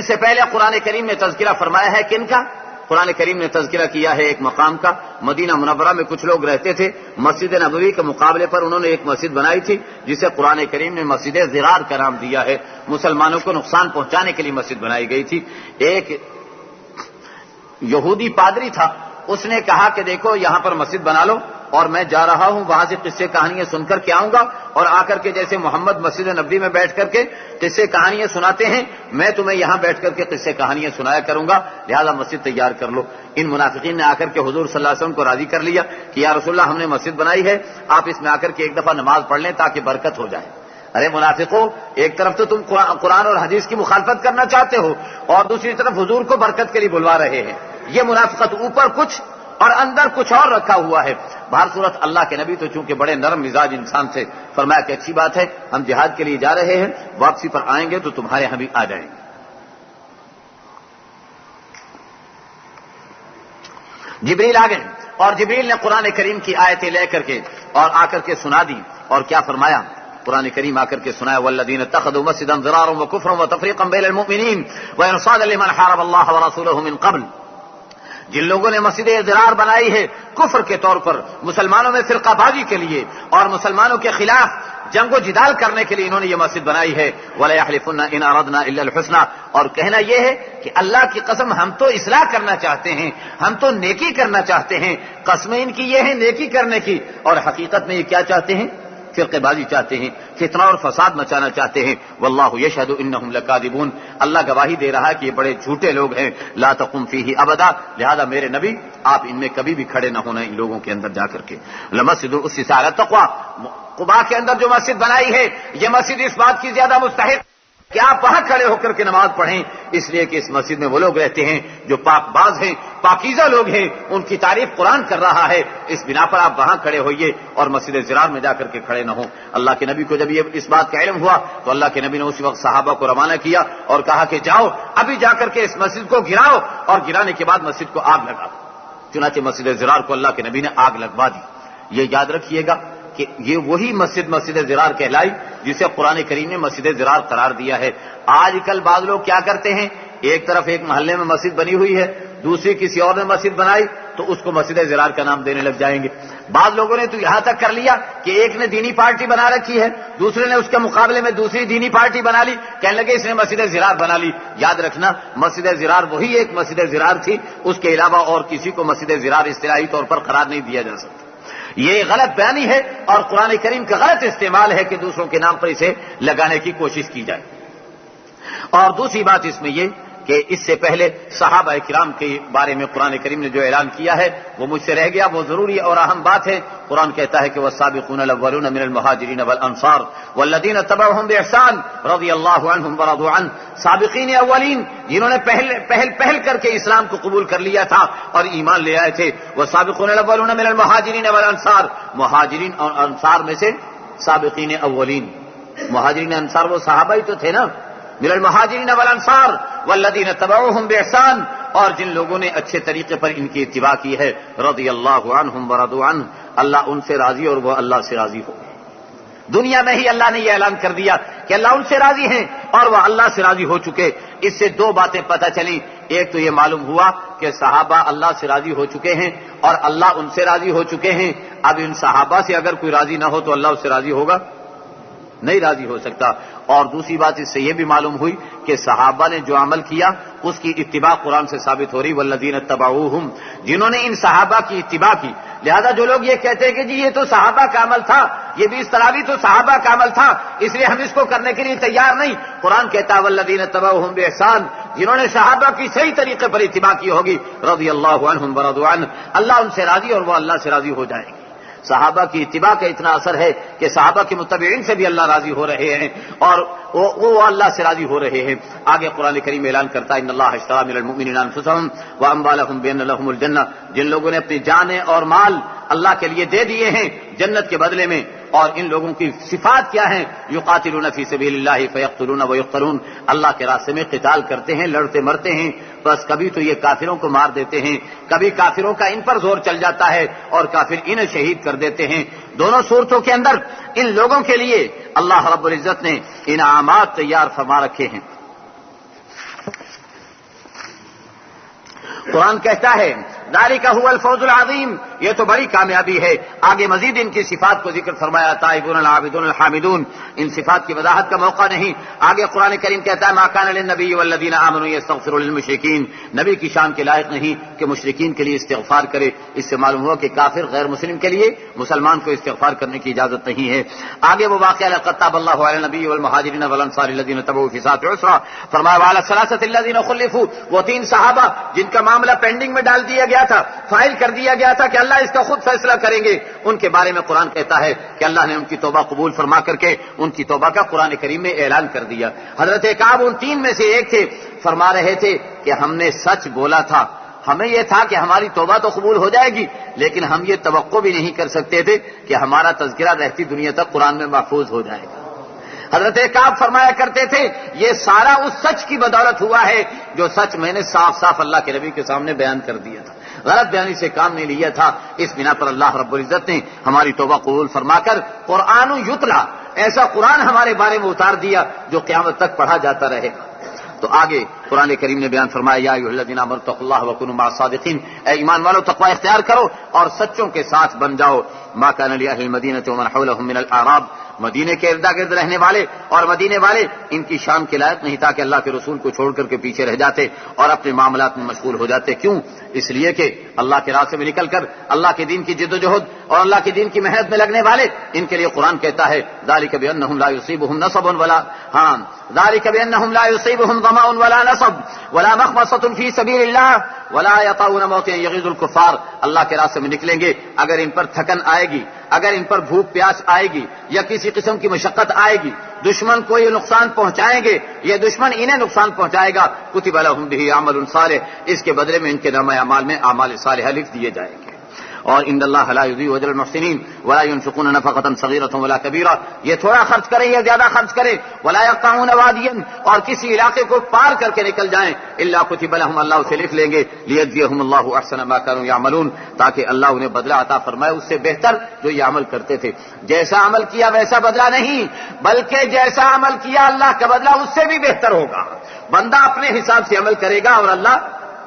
سے پہلے قرآن کریم نے تذکرہ فرمایا ہے کن کا؟ قرآن کریم نے تذکرہ کیا ہے ایک مقام کا. مدینہ منورہ میں کچھ لوگ رہتے تھے، مسجد نبوی کے مقابلے پر انہوں نے ایک مسجد بنائی تھی جسے قرآن کریم نے مسجد ضرار کا نام دیا ہے. مسلمانوں کو نقصان پہنچانے کے لیے مسجد بنائی گئی تھی. ایک یہودی پادری تھا، اس نے کہا کہ دیکھو یہاں پر مسجد بنا لو، اور میں جا رہا ہوں وہاں سے قصے کہانیاں سن کر کے آؤں گا، اور آ کر کے جیسے محمد مسجد نبوی میں بیٹھ کر کے قصے کہانیاں سناتے ہیں، میں تمہیں یہاں بیٹھ کر کے قصے کہانیاں سنایا کروں گا، لہذا مسجد تیار کر لو. ان منافقین نے آ کر کے حضور صلی اللہ علیہ وسلم کو راضی کر لیا کہ یا رسول اللہ ہم نے مسجد بنائی ہے، آپ اس میں آ کر کے ایک دفعہ نماز پڑھ لیں تاکہ برکت ہو جائے. ارے منافقوں، ایک طرف تو تم قرآن اور حدیث کی مخالفت کرنا چاہتے ہو، اور دوسری طرف حضور کو برکت کے لیے بلوا رہے ہیں. یہ منافقت اوپر کچھ اور اندر کچھ اور رکھا ہوا ہے. بہر صورت اللہ کے نبی تو چونکہ بڑے نرم مزاج انسان سے فرمایا کہ اچھی بات ہے، ہم جہاد کے لیے جا رہے ہیں، واپسی پر آئیں گے تو تمہارے یہاں بھی آ جائیں گے. جبریل آ گئے، اور جبریل نے قرآن کریم کی آیتیں لے کر کے اور آ کر کے سنا دی. اور کیا فرمایا؟ قرآن کریم آ کر کے سنایا والذین اتخذوا مسجدا ضرارا وکفرا وتفریقا بین المؤمنین وارصادا لمن حارب اللہ ورسولہ من قبل. جن لوگوں نے مسجد ضرار بنائی ہے کفر کے طور پر، مسلمانوں میں فرقہ بازی کے لیے اور مسلمانوں کے خلاف جنگ و جدال کرنے کے لیے انہوں نے یہ مسجد بنائی ہے. وَلَا يَحْلِفُنَّ إِنْ أَرَدْنَا إِلَّا الْحُسْنَى، اور کہنا یہ ہے کہ اللہ کی قسم ہم تو اصلاح کرنا چاہتے ہیں، ہم تو نیکی کرنا چاہتے ہیں. قسمیں ان کی یہ ہے نیکی کرنے کی، اور حقیقت میں یہ کیا چاہتے ہیں؟ فرقے بازی چاہتے ہیں، فتنہ اور فساد مچانا چاہتے ہیں. واللہ یشہد انہم لکاذبون، اللہ گواہی دے رہا ہے کہ یہ بڑے جھوٹے لوگ ہیں. لا تقم فیہ ابدا، لہذا میرے نبی آپ ان میں کبھی بھی کھڑے نہ ہونا ان لوگوں کے اندر جا کر کے. لمسجد اسس علی التقوی، قباء کے اندر جو مسجد بنائی ہے یہ مسجد اس بات کی زیادہ مستحق کہ آپ وہاں کھڑے ہو کر کے نماز پڑھیں، اس لیے کہ اس مسجد میں وہ لوگ رہتے ہیں جو پاک باز ہیں، پاکیزہ لوگ ہیں، ان کی تعریف قرآن کر رہا ہے، اس بنا پر آپ وہاں کھڑے ہوئیے اور مسجد زرار میں جا کر کے کھڑے نہ ہوں۔ اللہ کے نبی کو جب یہ اس بات کا علم ہوا تو اللہ کے نبی نے اسی وقت صحابہ کو روانہ کیا اور کہا کہ جاؤ ابھی جا کر کے اس مسجد کو گراؤ اور گرانے کے بعد مسجد کو آگ لگا دو۔ چنانچہ مسجد زرار کو اللہ کے نبی نے آگ لگوا دی۔ یہ یاد رکھیے گا کہ یہ وہی مسجد زرار کہلائی جسے قرآن کریم نے مسجد زرار قرار دیا ہے۔ آج کل بعض لوگ کیا کرتے ہیں، ایک طرف ایک محلے میں مسجد بنی ہوئی ہے، دوسری کسی اور نے مسجد بنائی تو اس کو مسجد زرار کا نام دینے لگ جائیں گے۔ بعض لوگوں نے تو یہاں تک کر لیا کہ ایک نے دینی پارٹی بنا رکھی ہے، دوسرے نے اس کے مقابلے میں دوسری دینی پارٹی بنا لی، کہنے لگے اس نے مسجد زرار بنا لی۔ یاد رکھنا مسجد زرار وہی ایک مسجد زرار تھی، اس کے علاوہ اور کسی کو مسجد زرار اصطلاحی طور پر قرار نہیں دیا جا سکتا۔ یہ غلط بیانی ہے اور قرآن کریم کا غلط استعمال ہے کہ دوسروں کے نام پر اسے لگانے کی کوشش کی جائے۔ اور دوسری بات اس میں یہ کہ اس سے پہلے صحابہ کرام کے بارے میں قرآن کریم نے جو اعلان کیا ہے وہ مجھ سے رہ گیا، وہ ضروری اور اہم بات ہے۔ قرآن کہتا ہے کہ والسابقون الاولون من المہاجرین والانصار والذین تبعوہم باحسان رضی اللہ عنہم ورضوا عنہ، سابقین اولین جنہوں نے پہل کر کے اسلام کو قبول کر لیا تھا اور ایمان لے آئے تھے۔ والسابقون الاولون من المہاجرین والانصار، مہاجرین اور انصار میں سے سابقین اولین، مہاجرین انصار وہ صحابہ ہی تو تھے نا، من المہاجرین والانصار والذین تبعوہم باحسان، اور جن لوگوں نے اچھے طریقے پر ان کی اتباع کی ہے، رضی اللہ عنہم ورضوا عنہ، اللہ ان سے راضی اور وہ اللہ سے راضی ہو۔ دنیا میں ہی اللہ نے یہ اعلان کر دیا کہ اللہ ان سے راضی ہیں اور وہ اللہ سے راضی ہو چکے۔ اس سے دو باتیں پتہ چلی، ایک تو یہ معلوم ہوا کہ صحابہ اللہ سے راضی ہو چکے ہیں اور اللہ ان سے راضی ہو چکے ہیں۔ اب ان صحابہ سے اگر کوئی راضی نہ ہو تو اللہ اس سے راضی ہوگا؟ نہیں راضی ہو سکتا۔ اور دوسری بات اس سے یہ بھی معلوم ہوئی کہ صحابہ نے جو عمل کیا اس کی اتباع قرآن سے ثابت ہو رہی، والذین اتبعوہم، جنہوں نے ان صحابہ کی اتباع کی۔ لہذا جو لوگ یہ کہتے ہیں کہ جی یہ تو صحابہ کا عمل تھا، یہ 20 تراویح تو صحابہ کا عمل تھا اس لیے ہم اس کو کرنے کے لیے تیار نہیں، قرآن کہتا ہے والذین اتبعوہم باحسان، جنہوں نے صحابہ کی صحیح طریقے پر اتباع کی ہوگی، رضی اللہ عنہم ورضوا عنہ، اللہ ان سے راضی اور وہ اللہ سے راضی ہو جائیں گے۔ صحابہ کی اتباع کا اتنا اثر ہے کہ صحابہ کے متبعین سے بھی اللہ راضی ہو رہے ہیں اور وہ اللہ سے راضی ہو رہے ہیں۔ آگے قرآن کریم اعلان کرتا ہے ان اللہ اشتری من المؤمنین انفسهم واموالهم بان لهم الجنہ، جن لوگوں نے اپنی جانیں اور مال اللہ کے لیے دے دیے ہیں جنت کے بدلے میں، اور ان لوگوں کی صفات کیا ہیں، یقاتلون فی سبیل اللہ فیقتلون ویقتلون، اللہ کے راستے میں قتال کرتے ہیں، لڑتے مرتے ہیں، بس کبھی تو یہ کافروں کو مار دیتے ہیں، کبھی کافروں کا ان پر زور چل جاتا ہے اور کافر انہیں شہید کر دیتے ہیں۔ دونوں صورتوں کے اندر ان لوگوں کے لیے اللہ رب العزت نے انعامات تیار فرما رکھے ہیں۔ قرآن کہتا ہے ذالک هو الفوز العظیم، یہ تو بڑی کامیابی ہے۔ آگے مزید ان کی صفات کو ذکر فرمایا، تائبون العابدون الحامدون، ان صفات کی وضاحت کا موقع نہیں۔ آگے قرآن کریم کہتا ہے ما کان للنبی والذین آمنوا یستغفروا للمشرکین، نبی کی شان کے لائق نہیں کہ مشرکین کے لیے استغفار کرے۔ اس سے معلوم ہوا کہ کافر غیر مسلم کے لیے مسلمان کو استغفار کرنے کی اجازت نہیں ہے۔ آگے وہ واقعہ لقد تاب اللہ علی النبی والمہاجرین والانصار الذین تبعوا فی ساعۃ العسرہ، فرمایا وعلی الثلاثۃ الذین خلفوا، وہ 3 صحابہ جن کا معاملہ پینڈنگ میں ڈال دیا گیا تھا، فائل کر دیا گیا تھا کہ اللہ اس کا خود فیصلہ کریں گے، ان کے بارے میں قرآن کہتا ہے کہ اللہ نے ان کی توبہ قبول فرما کر کے ان کی توبہ کا قرآن کریم میں اعلان کر دیا۔ حضرت کعب ان 3 میں سے ایک تھے، فرما رہے تھے کہ ہم نے سچ بولا تھا، ہمیں یہ تھا کہ ہماری توبہ تو قبول ہو جائے گی لیکن ہم یہ توقع بھی نہیں کر سکتے تھے کہ ہمارا تذکرہ رہتی دنیا تک قرآن میں محفوظ ہو جائے گا۔ حضرت کعب فرمایا کرتے تھے یہ سارا اس سچ کی بدولت ہوا ہے جو سچ میں نے صاف صاف اللہ کے نبی کے سامنے بیان کر دیا تھا، غلط بیانی سے کام نہیں لیا تھا۔ اس بنا پر اللہ رب العزت نے ہماری توبہ قبول فرما کر قرآن یتلا، ایسا قرآن ہمارے بارے میں اتار دیا جو قیامت تک پڑھا جاتا رہے گا۔ تو آگے قرآن کریم نے بیان فرمایا یا ایھا الذین آمنوا اتقوا اللہ وکونوا مع الصادقین، اے ایمان والو تقوی اختیار کرو اور سچوں کے ساتھ بن جاؤ۔ ما کان لأہل المدینہ ومن حولهم من الاعراب، مدینے کے ارد گرد رہنے والے اور مدینے والے ان کی شان کے لائق نہیں تھا کہ اللہ کے رسول کو چھوڑ کر کے پیچھے رہ جاتے اور اپنے معاملات میں مشغول ہو جاتے۔ کیوں؟ اس لیے کہ اللہ کے راستے میں نکل کر اللہ کے دین کی جد و جہد اور اللہ کے دین کی محنت میں لگنے والے، ان کے لیے قرآن کہتا ہے ذالک بانہم لا یصیبہم نصب ذالک بانہم لا یصیبہم ظمأ ولا نصب ولا مخمصۃ فی سبیل اللہ ولا یطؤون موطئا یغیظ الکفار، اللہ کے راستے میں نکلیں گے، اگر ان پر تھکن آئے گی، اگر ان پر بھوک پیاس آئے گی یا کسی قسم کی مشقت آئے گی دشمن کو یہ نقصان پہنچائیں گے، یہ دشمن انہیں نقصان پہنچائے گا، کتب لہم بہ عمل صالح، اس کے بدلے میں ان کے نامہ اعمال میں اعمال صالحہ لکھ دیے جائیں گے۔ اور ان اللہ لا یضیع اجر المحسنین ولا ينفقون نفقة صغیرة ولا کبیرہ، یہ تھوڑا خرچ کریں یا زیادہ خرچ کریں، ولا یقطعون وادیا، اور کسی علاقے کو پار کر کے نکل جائیں، الا کتب لهم، اللہ اسے لکھ لیں گے، لیجزیہم اللہ احسن ما كانوا يعملون، تاکہ اللہ انہیں بدلہ عطا فرمائے اس سے بہتر جو یہ عمل کرتے تھے۔ جیسا عمل کیا ویسا بدلہ نہیں، بلکہ جیسا عمل کیا اللہ کا بدلہ اس سے بھی بہتر ہوگا۔ بندہ اپنے حساب سے عمل کرے گا اور اللہ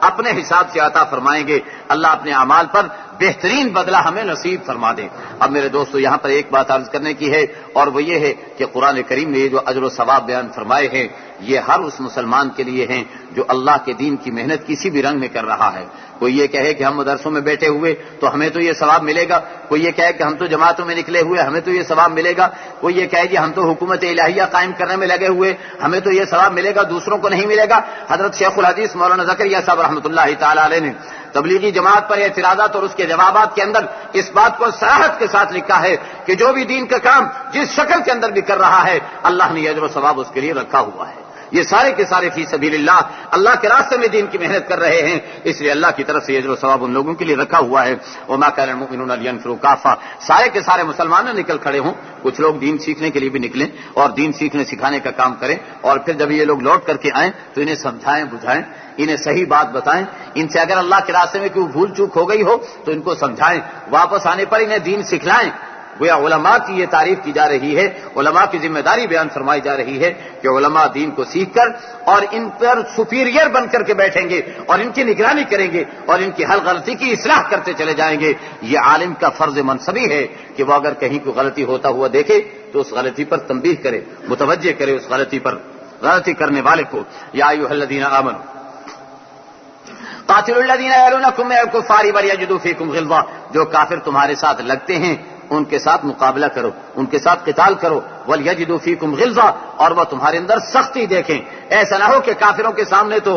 اپنے حساب سے عطا فرمائیں گے۔ اللہ اپنے اعمال پر بہترین بدلہ ہمیں نصیب فرما دیں۔ اب میرے دوستو یہاں پر ایک بات عرض کرنے کی ہے، اور وہ یہ ہے کہ قرآن کریم نے یہ جو اجر و ثواب بیان فرمائے ہیں یہ ہر اس مسلمان کے لیے ہیں جو اللہ کے دین کی محنت کسی بھی رنگ میں کر رہا ہے۔ کوئی یہ کہے کہ ہم مدرسوں میں بیٹھے ہوئے تو ہمیں تو یہ ثواب ملے گا، کوئی یہ کہے کہ ہم تو جماعتوں میں نکلے ہوئے ہمیں تو یہ ثواب ملے گا، کوئی یہ کہے کہ ہم تو حکومت الہیہ قائم کرنے میں لگے ہوئے ہمیں تو یہ ثواب ملے گا، دوسروں کو نہیں ملے گا۔ حضرت شیخ الحدیث مولانا زکریا صاحب رحمۃ اللہ تعالی علیہ نے تبلیغی جماعت پر اعتراضات اور اس کے جوابات کے اندر اس بات کو صراحت کے ساتھ لکھا ہے کہ جو بھی دین کا کام جس شکل کے اندر بھی کر رہا ہے اللہ نے اجر و ثواب اس کے لیے رکھا ہوا ہے۔ یہ سارے کے سارے فی سبیل اللہ، اللہ کے راستے میں دین کی محنت کر رہے ہیں، اس لیے اللہ کی طرف سے اجر و ثواب ان لوگوں کے لیے رکھا ہوا ہے۔ وما كان المؤمنون لينفروا كافة، سارے کے سارے مسلمان نکل کھڑے ہوں، کچھ لوگ دین سیکھنے کے لیے بھی نکلیں اور دین سیکھنے سکھانے کا کام کریں، اور پھر جب یہ لوگ لوٹ کر کے آئیں تو انہیں سمجھائیں بجھائیں، انہیں صحیح بات بتائیں، ان سے اگر اللہ کے راستے میں کوئی بھول چوک ہو گئی ہو تو ان کو سمجھائیں، واپس آنے پر انہیں دین سکھلائیں۔ گویا علماء کی یہ تعریف کی جا رہی ہے، علماء کی ذمہ داری بیان فرمائی جا رہی ہے کہ علماء دین کو سیکھ کر اور ان پر سپیریئر بن کر کے بیٹھیں گے اور ان کی نگرانی کریں گے اور ان کی ہر غلطی کی اصلاح کرتے چلے جائیں گے۔ یہ عالم کا فرض منصبی ہے کہ وہ اگر کہیں کوئی غلطی ہوتا ہوا دیکھے تو اس غلطی پر تنبیہ کرے، متوجہ کرے اس غلطی پر، غلطی کرنے والے کو۔ یا ایھا الذین آمنوا قاتلوا الذین یلونکم من الکفار ولیجدوا فیکم غلظہ، جو کافر تمہارے ساتھ لگتے ہیں ان کے ساتھ مقابلہ کرو، ان کے ساتھ قتال کرو، وَلْيَجِدُوا فِيكُمْ غِلظَةً، اور وہ تمہارے اندر سختی دیکھیں۔ ایسا نہ ہو کہ کافروں کے سامنے تو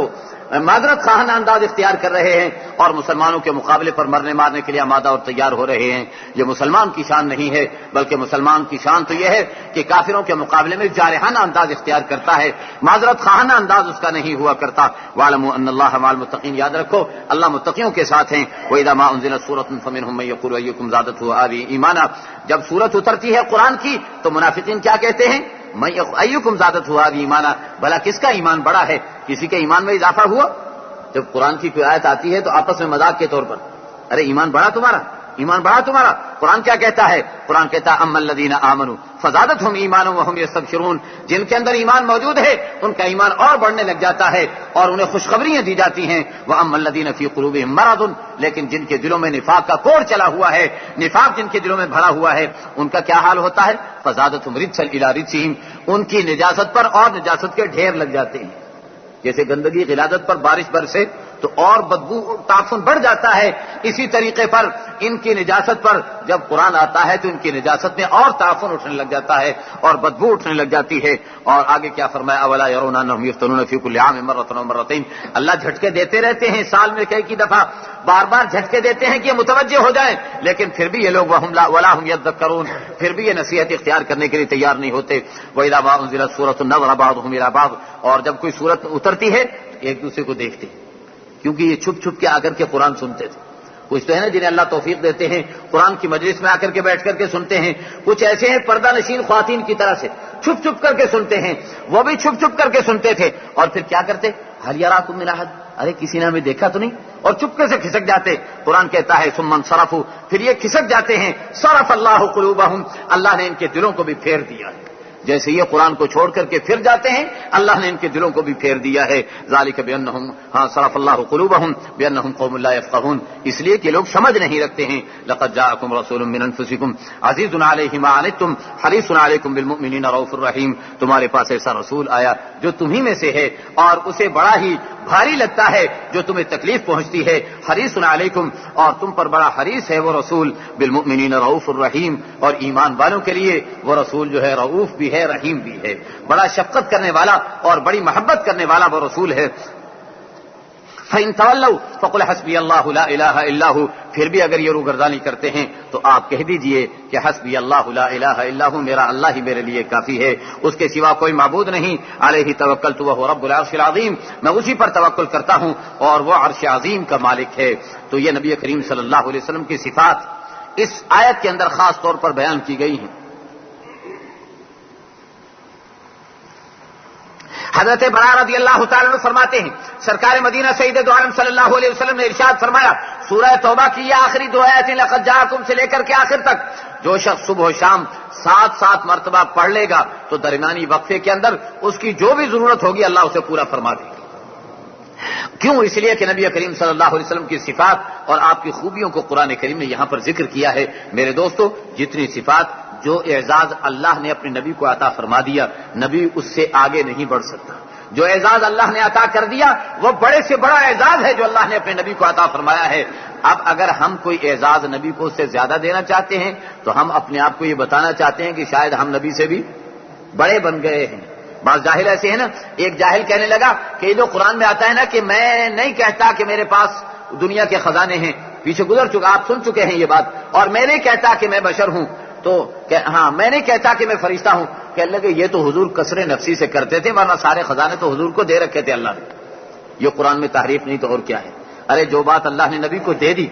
معذرت خواہانہ انداز اختیار کر رہے ہیں اور مسلمانوں کے مقابلے پر مرنے مارنے کے لیے آمادہ اور تیار ہو رہے ہیں۔ یہ مسلمان کی شان نہیں ہے، بلکہ مسلمان کی شان تو یہ ہے کہ کافروں کے مقابلے میں جارحانہ انداز اختیار کرتا ہے، معذرت خواہانہ انداز اس کا نہیں ہوا کرتا۔ وَاعْلَمُوا أَنَّ اللَّهَ مَعَ الْمُتَّقِينَ، یاد رکھو اللہ متقیوں کے ساتھ ہیں۔ وَإِذَا مَا أُنزِلَتْ سُورَةٌ فَمِنْهُم مَّن يَقُولُ أَيُّكُمْ زَادَتْهُ هَٰذِهِ إِيمَانًا، جب سورت اترتی ہے قرآن کی تو منافقین کیا کہتے ہیں؟ أَيُّكُمْ زَادَتْهُ هَٰذِهِ إِيمَانًا، بھلا کس کا ایمان بڑا ہے، کسی کے ایمان میں اضافہ ہوا؟ جب قرآن کی کوئی آیت آتی ہے تو آپس میں مذاق کے طور پر ارے ایمان بڑھا تمہارا، ایمان بڑھا تمہارا۔ قرآن کیا کہتا ہے؟ قرآن کہتا ہے اما الذین آمنوا فزادتہم ایمانا وہم یستبشرون، جن کے اندر ایمان موجود ہے ان کا ایمان اور بڑھنے لگ جاتا ہے اور انہیں خوشخبریاں دی جاتی ہیں۔ واما الذین فی قلوبہم مرض، لیکن جن کے دلوں میں نفاق کا کوڑ چلا ہوا ہے، نفاق جن کے دلوں میں بھرا ہوا ہے، ان کا کیا حال ہوتا ہے؟ فزادتہم رجسا الی رجسہم، ان کی نجاست پر اور نجاست کے ڈھیر لگ جاتے ہیں۔ جیسے گندگی غلاظت پر بارش برسے تو اور بدبو تعفن بڑھ جاتا ہے، اسی طریقے پر ان کی نجاست پر جب قرآن آتا ہے تو ان کی نجاست میں اور تعفن اٹھنے لگ جاتا ہے اور بدبو اٹھنے لگ جاتی ہے۔ اور آگے کیا فرمایا؟ اولا یرون انہم یفتنون فی کل عام مرۃ و مرتین، اللہ جھٹکے دیتے رہتے ہیں سال میں کئی کی دفعہ، بار بار جھٹکے دیتے ہیں کہ یہ متوجہ ہو جائیں، لیکن پھر بھی یہ لوگ ولا هم یذکرون، پھر بھی یہ نصیحت اختیار کرنے کے لیے تیار نہیں ہوتے۔ وَإِذَا مَا أُنزِلَتْ سُورَةٌ نَظَرَ بَعْضُهُمْ إِلَىٰ بَعْضٍ، اور جب کوئی سورت اترتی ہے ایک دوسرے کو دیکھتے ہیں، کیونکہ یہ چھپ چھپ کے آ کر کے قرآن سنتے تھے۔ کچھ تو ہے نا جنہیں اللہ توفیق دیتے ہیں قرآن کی مجلس میں آ کر کے بیٹھ کر کے سنتے ہیں، کچھ ایسے ہیں پردہ نشین خواتین کی طرح سے چھپ چھپ کر کے سنتے ہیں، وہ بھی چھپ چھپ کر کے سنتے تھے اور پھر کیا کرتے؟ هل یراکم من احد، ارے کسی نے ہمیں دیکھا تو نہیں، اور چپکے سے کھسک جاتے۔ قرآن کہتا ہے ثم انصرفوا، پھر یہ کھسک جاتے ہیں، صرف اللہ قلوبہم، اللہ نے ان کے دلوں کو بھی پھیر دیا ہے۔ جیسے یہ قرآن کو چھوڑ کر کے پھر جاتے ہیں، اللہ نے ان کے دلوں کو بھی پھیر دیا ہے۔ ذالک بانہم صرف اللہ قلوبہم بانہم قوم لا یفقہون، اس لیے کہ لوگ سمجھ نہیں رکھتے ہیں۔ لقد جاءکم رسول من انفسکم عزیز علیہ ما عنتم حریص علیکم بالمؤمنین رؤوف الرحیم، تمہارے پاس ایسا رسول آیا جو تمہیں میں سے ہے اور اسے بڑا ہی بھاری لگتا ہے جو تمہیں تکلیف پہنچتی ہے، حریص علیکم، اور تم پر بڑا حریص ہے وہ رسول، بالمؤمنین رؤوف الرحیم، اور ایمان والوں کے لیے وہ رسول جو ہے رؤوف بھی ہے رحیم بھی ہے، بڑا شفقت کرنے والا اور بڑی محبت کرنے والا وہ رسول ہے۔ فَإِن تَوَلَّوْا فَقُلْ حَسْبِيَ اللَّهُ لَا إِلَٰهَ إِلَّا هُوَ، پھر بھی اگر یہ روگردانی کرتے ہیں تو آپ کہہ دیجئے کہ حسبی اللہ لا الہ الا ہو، میرا اللہ ہی میرے لیے کافی ہے، اس کے سوا کوئی معبود نہیں، علیہ توکلت وہو رب العرش العظیم، میں اسی پر توکل کرتا ہوں اور وہ عرش عظیم کا مالک ہے۔ تو یہ نبی کریم صلی اللہ علیہ وسلم کی صفات اس آیت کے اندر خاص طور پر بیان کی گئی ہیں۔ حضرت براء رضی اللہ تعالیٰ عنہ فرماتے ہیں سرکار مدینہ سید دو عالم صلی اللہ علیہ وسلم نے ارشاد فرمایا، سورہ توبہ کی یہ آخری دو آیتیں لقد جاءکم سے لے کر کے آخر تک جو شخص صبح و شام 7 مرتبہ پڑھ لے گا تو درمیانی وقفے کے اندر اس کی جو بھی ضرورت ہوگی اللہ اسے پورا فرما دے گا۔ کیوں؟ اس لیے کہ نبی کریم صلی اللہ علیہ وسلم کی صفات اور آپ کی خوبیوں کو قرآن کریم نے یہاں پر ذکر کیا ہے۔ میرے دوستو، جتنی صفات جو اعزاز اللہ نے اپنے نبی کو عطا فرما دیا، نبی اس سے آگے نہیں بڑھ سکتا۔ جو اعزاز اللہ نے عطا کر دیا وہ بڑے سے بڑا اعزاز ہے جو اللہ نے اپنے نبی کو عطا فرمایا ہے۔ اب اگر ہم کوئی اعزاز نبی کو اس سے زیادہ دینا چاہتے ہیں تو ہم اپنے آپ کو یہ بتانا چاہتے ہیں کہ شاید ہم نبی سے بھی بڑے بن گئے ہیں۔ بعض جاہل ایسے ہیں نا، ایک جاہل کہنے لگا کہ یہ جو قرآن میں آتا ہے نا کہ میں نہیں کہتا کہ میرے پاس دنیا کے خزانے ہیں، پیچھے گزر چکا، آپ سن چکے ہیں یہ بات، اور میں نہیں کہتا کہ میں بشر ہوں، تو ہاں میں نہیں کہتا کہ میں فرشتہ ہوں۔ کہنے لگے یہ تو حضور کسر نفسی سے کرتے تھے، ورنہ سارے خزانے تو حضور کو دے رکھے تھے اللہ نے۔ یہ قرآن میں تحریف نہیں تو اور کیا ہے؟ ارے جو بات اللہ نے نبی کو دے دی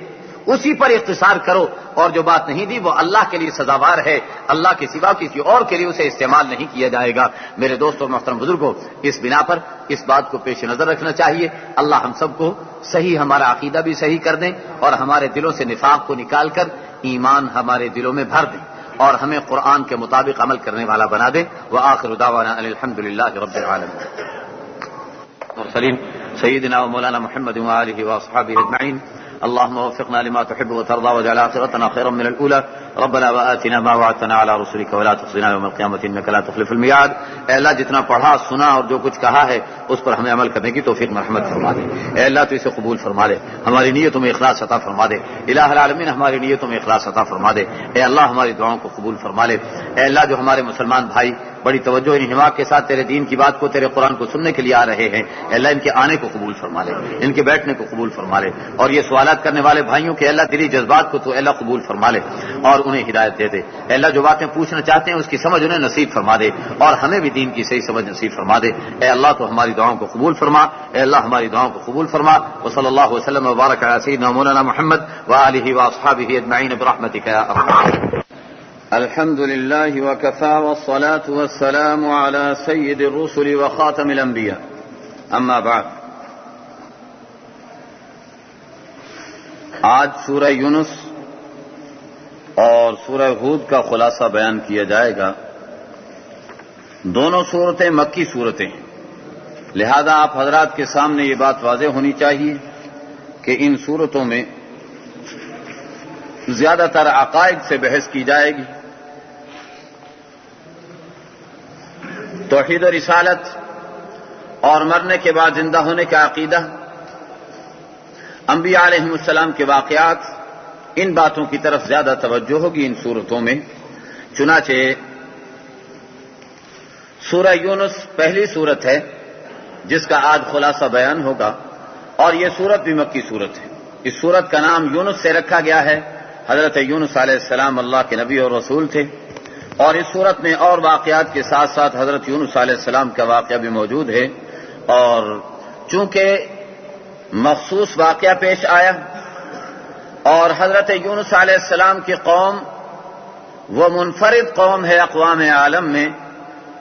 اسی پر اختصار کرو، اور جو بات نہیں دی وہ اللہ کے لیے سزاوار ہے، اللہ کے سوا کسی اور کے لیے اسے استعمال نہیں کیا جائے گا۔ میرے دوستوں محترم بزرگوں، اس بنا پر اس بات کو پیش نظر رکھنا چاہیے، اللہ ہم سب کو صحیح ہمارا عقیدہ بھی صحیح کر دیں اور ہمارے دلوں سے نفاق کو نکال کر ایمان ہمارے دلوں میں بھر دیں اور ہمیں قرآن کے مطابق عمل کرنے والا بنا دے۔ وآخر دعوانا ان الحمد للہ رب العالمین سیدنا و مولانا محمد وآلہ واصحابہ اجمعین۔ اللهم وفقنا لما تحب وترضى واجعل آخرتنا خيرا من الأولى ربنا وآتنا ما وعدتنا على رسلك ولا تخزنا يوم القيامة إنك لا تخلف الميعاد۔ اے اللہ جتنا پڑھا سنا اور جو کچھ کہا ہے اس پر ہمیں عمل کرنے کی توفیق مرحمت فرما دے۔ اے اللہ تو اسے قبول فرما دے، ہماری نیتوں میں اخلاص عطا فرما دے۔ الہ العالمین ہماری نیتوں میں اخلاص عطا فرما دے۔ اے اللہ ہماری دعاؤں کو قبول فرما لے۔ اے اللہ جو ہمارے مسلمان بھائی بڑی توجہ انہماق کے ساتھ تیرے دین کی بات کو، تیرے قرآن کو سننے کے لیے آ رہے ہیں، اے اللہ ان کے آنے کو قبول فرما لے، ان کے بیٹھنے کو قبول فرما لے، اور یہ سوالات کرنے والے بھائیوں کے اللہ دلی جذبات کو تو اے اللہ قبول فرما لے اور انہیں ہدایت دے دے۔ اے اللہ جو باتیں پوچھنا چاہتے ہیں اس کی سمجھ انہیں نصیب فرما دے اور ہمیں بھی دین کی صحیح سمجھ نصیب فرما دے۔ اے اللہ تو ہماری دعاؤں کو قبول فرما، اے اللہ ہماری دعاؤں کو قبول فرما۔ وصلی اللہ وسلم وبارک علی سیدنا مولانا محمد وآلہ واصحابہ اجمعین برحمتک یا ارحم الراحمین۔ الحمد للہ وکفی والصلاة والسلام علی سید الرسل وخاتم الانبیاء، اما بعد۔ آج سورہ یونس اور سورہ ہود کا خلاصہ بیان کیا جائے گا۔ دونوں صورتیں مکی صورتیں ہیں، لہذا آپ حضرات کے سامنے یہ بات واضح ہونی چاہیے کہ ان صورتوں میں زیادہ تر عقائد سے بحث کی جائے گی، توحید و رسالت اور مرنے کے بعد زندہ ہونے کا عقیدہ، انبیاء علیہم السلام کے واقعات، ان باتوں کی طرف زیادہ توجہ ہوگی ان صورتوں میں۔ چنانچہ سورہ یونس پہلی صورت ہے جس کا آج خلاصہ بیان ہوگا، اور یہ صورت بھی مکی صورت ہے۔ اس صورت کا نام یونس سے رکھا گیا ہے، حضرت یونس علیہ السلام اللہ کے نبی اور رسول تھے، اور اس صورت میں اور واقعات کے ساتھ ساتھ حضرت یونس علیہ السلام کا واقعہ بھی موجود ہے، اور چونکہ مخصوص واقعہ پیش آیا اور حضرت یونس علیہ السلام کی قوم وہ منفرد قوم ہے اقوام عالم میں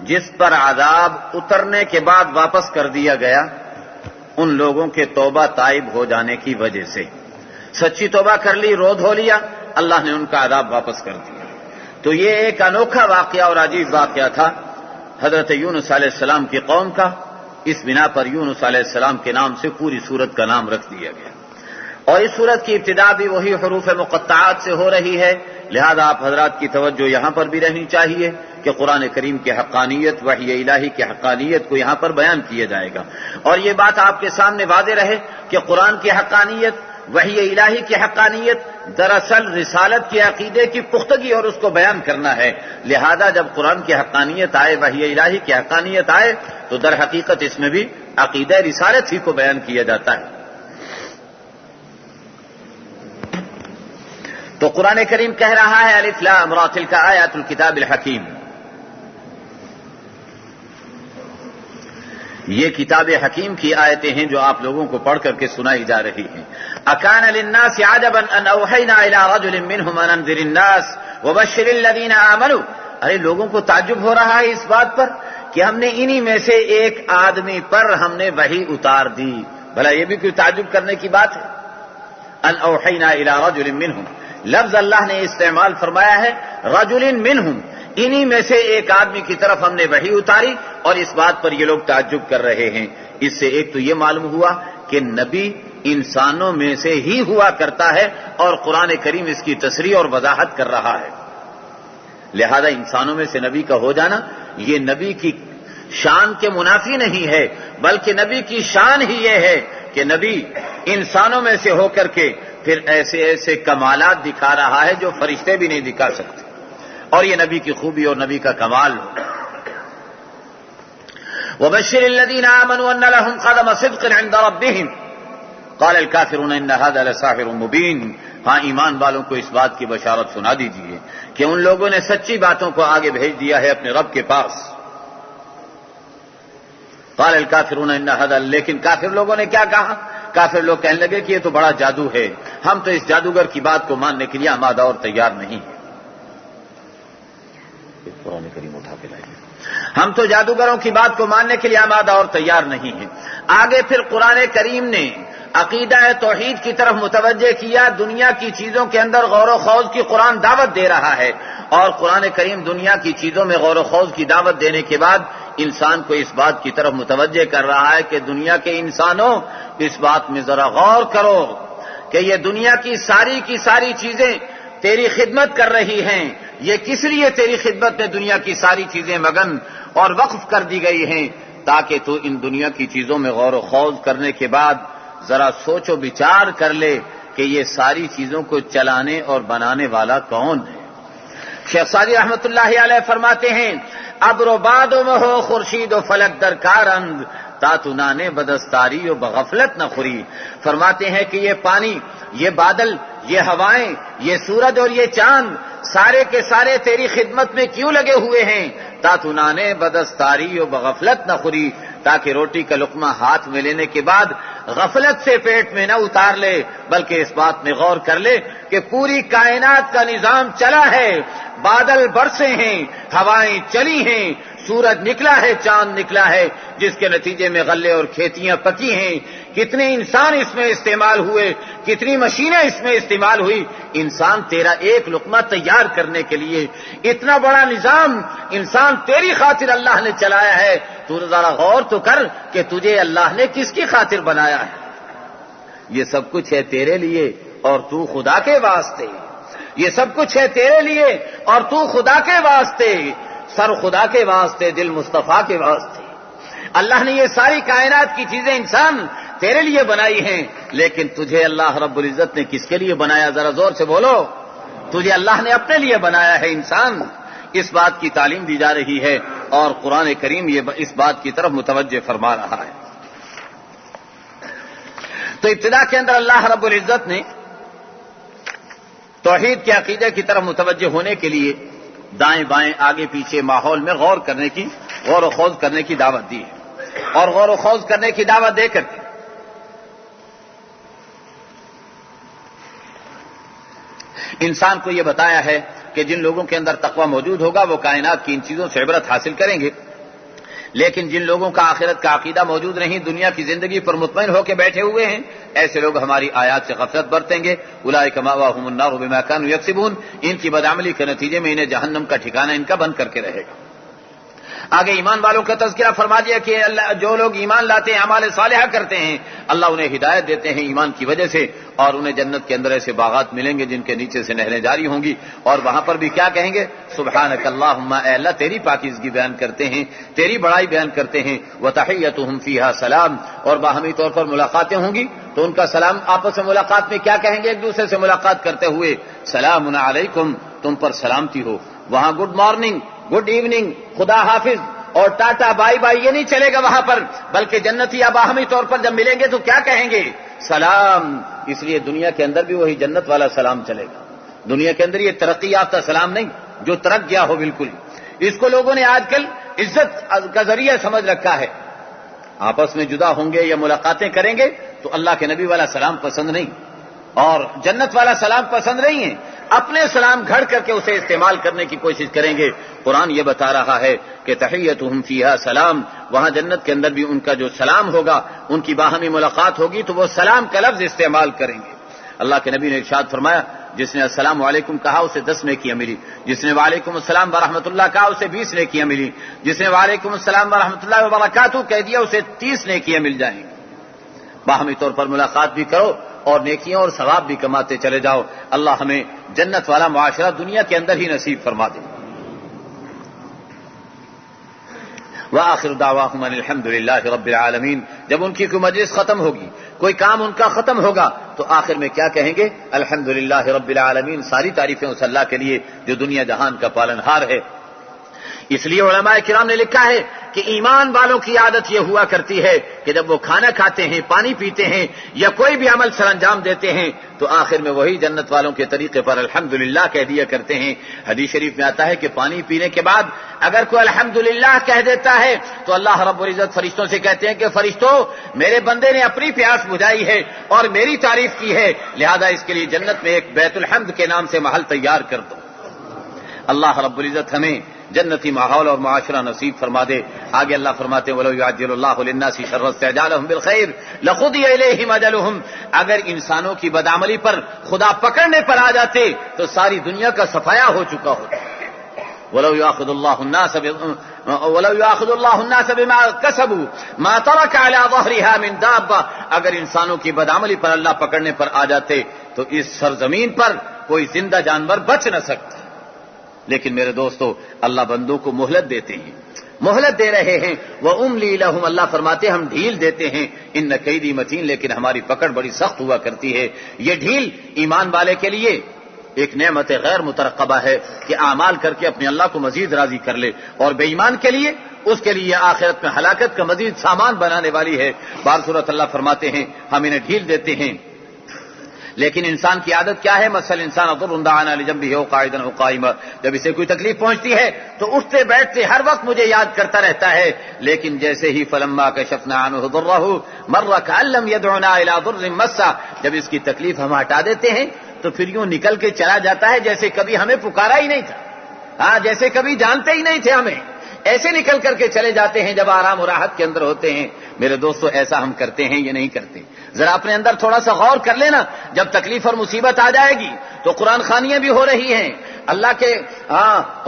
جس پر عذاب اترنے کے بعد واپس کر دیا گیا ان لوگوں کے توبہ تائب ہو جانے کی وجہ سے۔ سچی توبہ کر لی، رو دھو لیا، اللہ نے ان کا عذاب واپس کر دیا۔ تو یہ ایک انوکھا واقعہ اور عجیب واقعہ تھا حضرت یونس علیہ السلام کی قوم کا، اس بنا پر یونس علیہ السلام کے نام سے پوری سورت کا نام رکھ دیا گیا، اور اس سورت کی ابتدا بھی وہی حروف مقطعات سے ہو رہی ہے، لہذا آپ حضرات کی توجہ یہاں پر بھی رہنی چاہیے کہ قرآن کریم کی حقانیت، وحی الہی کی حقانیت کو یہاں پر بیان کیا جائے گا، اور یہ بات آپ کے سامنے واضح رہے کہ قرآن کی حقانیت، وحی الہی کی حقانیت دراصل رسالت کے عقیدے کی پختگی اور اس کو بیان کرنا ہے، لہذا جب قرآن کی حقانیت آئے، وحی الہی کی حقانیت آئے، تو در حقیقت اس میں بھی عقیدہ رسالت ہی کو بیان کیا جاتا ہے۔ تو قرآن کریم کہہ رہا ہے الف لام را تلک آیات الکتاب الحکیم، یہ کتاب حکیم کی آیتیں ہیں جو آپ لوگوں کو پڑھ کر کے سنائی جا رہی ہیں۔ اکان للناس عجبا ان اوحینا الى رجل منهم ان انذر الناس وبشر الذین آمنوا، ارے لوگوں کو تعجب ہو رہا ہے اس بات پر کہ ہم نے انہی میں سے ایک آدمی پر ہم نے وحی اتار دی، بھلا یہ بھی کوئی تعجب کرنے کی بات ہے؟ ان اوحینا الى رجل منهم، لفظ اللہ نے استعمال فرمایا ہے رجل منهم، انہی میں سے ایک آدمی کی طرف ہم نے وحی اتاری، اور اس بات پر یہ لوگ تعجب کر رہے ہیں۔ اس سے ایک تو یہ معلوم ہوا کہ نبی انسانوں میں سے ہی ہوا کرتا ہے، اور قرآن کریم اس کی تصریح اور وضاحت کر رہا ہے، لہذا انسانوں میں سے نبی کا ہو جانا یہ نبی کی شان کے منافی نہیں ہے، بلکہ نبی کی شان ہی یہ ہے کہ نبی انسانوں میں سے ہو کر کے پھر ایسے ایسے کمالات دکھا رہا ہے جو فرشتے بھی نہیں دکھا سکتے، اور یہ نبی کی خوبی اور نبی کا کمال ہے۔ وبشر الذين آمنوا ان لهم قدم صدق عند ربهم قال الكافرون ان هذا لساحر مبين، ہاں ایمان والوں کو اس بات کی بشارت سنا دیجیے کہ ان لوگوں نے سچی باتوں کو آگے بھیج دیا ہے اپنے رب کے پاس۔ قال الكافرون ان هذا، لیکن کافر لوگوں نے کیا کہا؟ کافر لوگ کہنے لگے کہ یہ تو بڑا جادو ہے، ہم تو اس جادوگر کی بات کو ماننے کے لیے آمادہ اور تیار نہیں ہیں۔ قرآن کریم اٹھا کے لائیے، ہم تو جادوگروں کی بات کو ماننے کے لیے آمادہ اور تیار نہیں ہیں۔ آگے پھر قرآن کریم نے عقیدہ توحید کی طرف متوجہ کیا، دنیا کی چیزوں کے اندر غور و خوض کی قرآن دعوت دے رہا ہے، اور قرآن کریم دنیا کی چیزوں میں غور و خوض کی دعوت دینے کے بعد انسان کو اس بات کی طرف متوجہ کر رہا ہے کہ دنیا کے انسانوں اس بات میں ذرا غور کرو کہ یہ دنیا کی ساری چیزیں تیری خدمت کر رہی ہیں، یہ کس لیے تیری خدمت میں دنیا کی ساری چیزیں مگن اور وقف کر دی گئی ہیں، تاکہ تو ان دنیا کی چیزوں میں غور و خوض کرنے کے بعد ذرا سوچ و بچار کر لے کہ یہ ساری چیزوں کو چلانے اور بنانے والا کون ہے۔ شیخ سعدی رحمت اللہ علیہ فرماتے ہیں ابر و باد و مہو خورشید و فلک درکارند تاتنانے بدستاری و بغفلت نہ خوری، فرماتے ہیں کہ یہ پانی، یہ بادل، یہ ہوائیں، یہ سورج اور یہ چاند سارے کے سارے تیری خدمت میں کیوں لگے ہوئے ہیں؟ تاتنانے بدستاری و بغفلت نہ خوری، تاکہ روٹی کا لقمہ ہاتھ میں لینے کے بعد غفلت سے پیٹ میں نہ اتار لے، بلکہ اس بات میں غور کر لے کہ پوری کائنات کا نظام چلا ہے، بادل برسے ہیں، ہوائیں چلی ہیں، سورج نکلا ہے، چاند نکلا ہے، جس کے نتیجے میں غلے اور کھیتیاں پکی ہیں، کتنے انسان اس میں استعمال ہوئے، کتنی مشینیں اس میں استعمال ہوئی، انسان تیرا ایک لقمہ تیار کرنے کے لیے اتنا بڑا نظام انسان تیری خاطر اللہ نے چلایا ہے، تو ذرا غور تو کر کہ تجھے اللہ نے کس کی خاطر بنایا ہے۔ یہ سب کچھ ہے تیرے لیے اور تو خدا کے واسطے، یہ سب کچھ ہے تیرے لیے اور تو خدا کے واسطے، سر خدا کے واسطے، دل مصطفیٰ کے واسطے۔ اللہ نے یہ ساری کائنات کی چیزیں انسان تیرے لیے بنائی ہیں، لیکن تجھے اللہ رب العزت نے کس کے لیے بنایا؟ ذرا زور سے بولو، تجھے اللہ نے اپنے لیے بنایا ہے انسان، اس بات کی تعلیم دی جا رہی ہے، اور قرآن کریم یہ اس بات کی طرف متوجہ فرما رہا ہے۔ تو ابتدا کے اندر اللہ رب العزت نے توحید کے عقیدے کی طرف متوجہ ہونے کے لیے دائیں بائیں آگے پیچھے ماحول میں غور و خوض کرنے کی دعوت دی ہے، اور غور و خوض کرنے کی دعوت دے کر کے انسان کو یہ بتایا ہے کہ جن لوگوں کے اندر تقوی موجود ہوگا وہ کائنات کی ان چیزوں سے عبرت حاصل کریں گے، لیکن جن لوگوں کا آخرت کا عقیدہ موجود نہیں، دنیا کی زندگی پر مطمئن ہو کے بیٹھے ہوئے ہیں، ایسے لوگ ہماری آیات سے غفلت برتیں گے۔ اولئک مأواہم النار بما کانوا یکسبون، ان کی بدعملی کے نتیجے میں انہیں جہنم کا ٹھکانہ ان کا بن کر کے رہے گا۔ آگے ایمان والوں کا تذکرہ فرما دیا کہ جو لوگ ایمان لاتے ہیں، اعمال صالحہ کرتے ہیں، اللہ انہیں ہدایت دیتے ہیں ایمان کی وجہ سے، اور انہیں جنت کے اندر ایسے باغات ملیں گے جن کے نیچے سے نہریں جاری ہوں گی، اور وہاں پر بھی کیا کہیں گے؟ سبحانک اللہم، اے اللہ تیری پاکیزگی بیان کرتے ہیں، تیری بڑائی بیان کرتے ہیں۔ وتحیتہم فیہا سلام، اور باہمی طور پر ملاقاتیں ہوں گی تو ان کا سلام، آپس میں ملاقات میں کیا کہیں گے ایک دوسرے سے ملاقات کرتے ہوئے؟ سلام علیکم، تم پر سلامتی ہو۔ وہاں گڈ مارننگ، گڈ ایوننگ، خدا حافظ اور ٹاٹا بائی بائی یہ نہیں چلے گا وہاں پر، بلکہ جنتی باہمی طور پر جب ملیں گے تو کیا کہیں گے؟ سلام۔ اس لیے دنیا کے اندر بھی وہی جنت والا سلام چلے گا، دنیا کے اندر یہ ترقی یافتہ سلام نہیں جو ترق گیا ہو بالکل. اس کو لوگوں نے آج کل عزت کا ذریعہ سمجھ رکھا ہے. آپس میں جدا ہوں گے یا ملاقاتیں کریں گے تو اللہ کے نبی والا سلام پسند نہیں اور جنت والا سلام پسند نہیں ہے. اپنے سلام گھڑ کر کے اسے استعمال کرنے کی کوشش کریں گے. قرآن یہ بتا رہا ہے کہ تحیتہم فیہا سلام, وہاں جنت کے اندر بھی ان کا جو سلام ہوگا, ان کی باہمی ملاقات ہوگی تو وہ سلام کا لفظ استعمال کریں گے. اللہ کے نبی نے ارشاد فرمایا جس نے السلام علیکم کہا اسے 10 نیکیاں ملی, جس نے وعلیکم السلام ورحمۃ اللہ کہا اسے 20 نیکیاں ملی, جس نے وعلیکم السلام ورحمۃ اللہ وبرکاتہ کہہ دیا اسے 30 نیکیاں مل جائیں گی. باہمی طور پر ملاقات بھی کرو اور نیکیاں اور ثواب بھی کماتے چلے جاؤ. اللہ ہمیں جنت والا معاشرہ دنیا کے اندر ہی نصیب فرما دے. وآخر دعواہم ان الحمد للہ رب العالمین. جب ان کی کوئی مجلس ختم ہوگی, کوئی کام ان کا ختم ہوگا تو آخر میں کیا کہیں گے؟ الحمد للہ رب العالمین. ساری تعریفیں اس اللہ کے لیے جو دنیا جہان کا پالنہار ہے. اس لیے علماء کرام نے لکھا ہے کہ ایمان والوں کی عادت یہ ہوا کرتی ہے کہ جب وہ کھانا کھاتے ہیں, پانی پیتے ہیں یا کوئی بھی عمل سر انجام دیتے ہیں تو آخر میں وہی جنت والوں کے طریقے پر الحمدللہ کہہ دیا کرتے ہیں. حدیث شریف میں آتا ہے کہ پانی پینے کے بعد اگر کوئی الحمدللہ کہہ دیتا ہے تو اللہ رب العزت فرشتوں سے کہتے ہیں کہ فرشتوں, میرے بندے نے اپنی پیاس بجھائی ہے اور میری تعریف کی ہے, لہذا اس کے لیے جنت میں ایک بیت الحمد کے نام سے محل تیار کر دو. اللہ رب العزت ہمیں جنتی ماحول اور معاشرہ نصیب فرما دے. آگے اللہ فرماتے ہیں وَلَوْ يُعَجِّلُ اللَّهُ لِلنَّاسِ شَرَّ اسْتِعْجَالَهُمْ بِالْخَيْرِ لَقُضِيَ إِلَيْهِمْ أَجَلُهُمْ. اگر انسانوں کی بدعملی پر خدا پکڑنے پر آ جاتے تو ساری دنیا کا صفایا ہو چکا ہوتا. وَلَوْ يُؤَاخِذُ اللَّهُ النَّاسَ بِمَا كَسَبُوا مَا تَرَكَ عَلَى ظَهْرِهَا مِن دَابَّةٍ. اگر انسانوں کی بدعملی پر اللہ پکڑنے پر آ جاتے تو اس سرزمین پر کوئی زندہ جانور بچ نہ سکتا. لیکن میرے دوستو, اللہ بندوں کو مہلت دیتے ہیں, مہلت دے رہے ہیں. وَأُمْلِي لَهُمْ, اللہ فرماتے ہم ڈھیل دیتے ہیں. إِنَّ كَيْدِي مَتِينٌ, لیکن ہماری پکڑ بڑی سخت ہوا کرتی ہے. یہ ڈھیل ایمان والے کے لیے ایک نعمت غیر مترقبہ ہے کہ اعمال کر کے اپنے اللہ کو مزید راضی کر لے, اور بے ایمان کے لیے اس کے لیے آخرت میں ہلاکت کا مزید سامان بنانے والی ہے. بار صورت اللہ فرماتے ہیں ہم انہیں ڈھیل دیتے ہیں. لیکن انسان کی عادت کیا ہے؟ مثل انسان ضر دعانا لجنبه او قاعدا او قائما. جب اسے کوئی تکلیف پہنچتی ہے تو اٹھتے بیٹھتے ہر وقت مجھے یاد کرتا رہتا ہے, لیکن جیسے ہی فلما کشفنا عنه ضره مر كأن لم يدعنا الى ضر مسا, جب اس کی تکلیف ہم ہٹا دیتے ہیں تو پھر یوں نکل کے چلا جاتا ہے جیسے کبھی ہمیں پکارا ہی نہیں تھا. ہاں, جیسے کبھی جانتے ہی نہیں تھے ہمیں, ایسے نکل کر کے چلے جاتے ہیں جب آرام و راحت کے اندر ہوتے ہیں. میرے دوستو, ایسا ہم کرتے ہیں یا نہیں کرتے؟ ذرا اپنے اندر تھوڑا سا غور کر لینا. جب تکلیف اور مصیبت آ جائے گی تو قرآن خوانیاں بھی ہو رہی ہیں, اللہ کے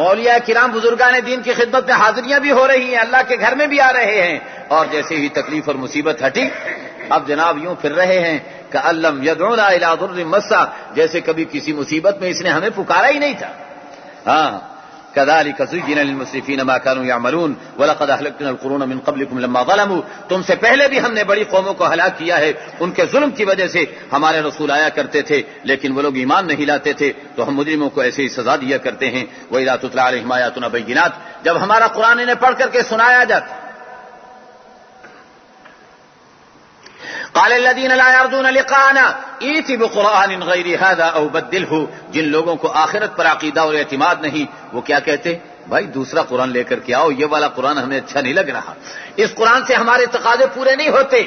اولیاء کرام بزرگان دین کی خدمت میں حاضریاں بھی ہو رہی ہیں, اللہ کے گھر میں بھی آ رہے ہیں, اور جیسے ہی تکلیف اور مصیبت ہٹی اب جناب یوں پھر رہے ہیں کہ الم یدعونا الی ضر مسا, جیسے کبھی کسی مصیبت میں اس نے ہمیں پکارا ہی نہیں تھا. ہاں, كذلك زين للمسرفين ما كانوا يعملون ولقد اهلكنا القرون من قبلكم لما ظلموا. تم سے پہلے بھی ہم نے بڑی قوموں کو ہلاک کیا ہے, ان کے ظلم کی وجہ سے ہمارے رسول آیا کرتے تھے لیکن وہ لوگ ایمان نہیں لاتے تھے, تو ہم مجرموں کو ایسے ہی سزا دیا کرتے ہیں. وَإِذَا تُتْلَىٰ عَلَيْهِمْ آيَاتُنَا بَيِّنَاتٍ, جب ہمارا قرآن انہیں پڑھ کر کے سنایا جاتا. قال الذين لا يرجون لقاءنا ائت بقرآن غير هذا او بدله. جن لوگوں کو آخرت پر عقیدہ اور اعتماد نہیں, وہ کیا کہتے؟ بھائی دوسرا قرآن لے کر کے آؤ, یہ والا قرآن ہمیں اچھا نہیں لگ رہا, اس قرآن سے ہمارے تقاضے پورے نہیں ہوتے.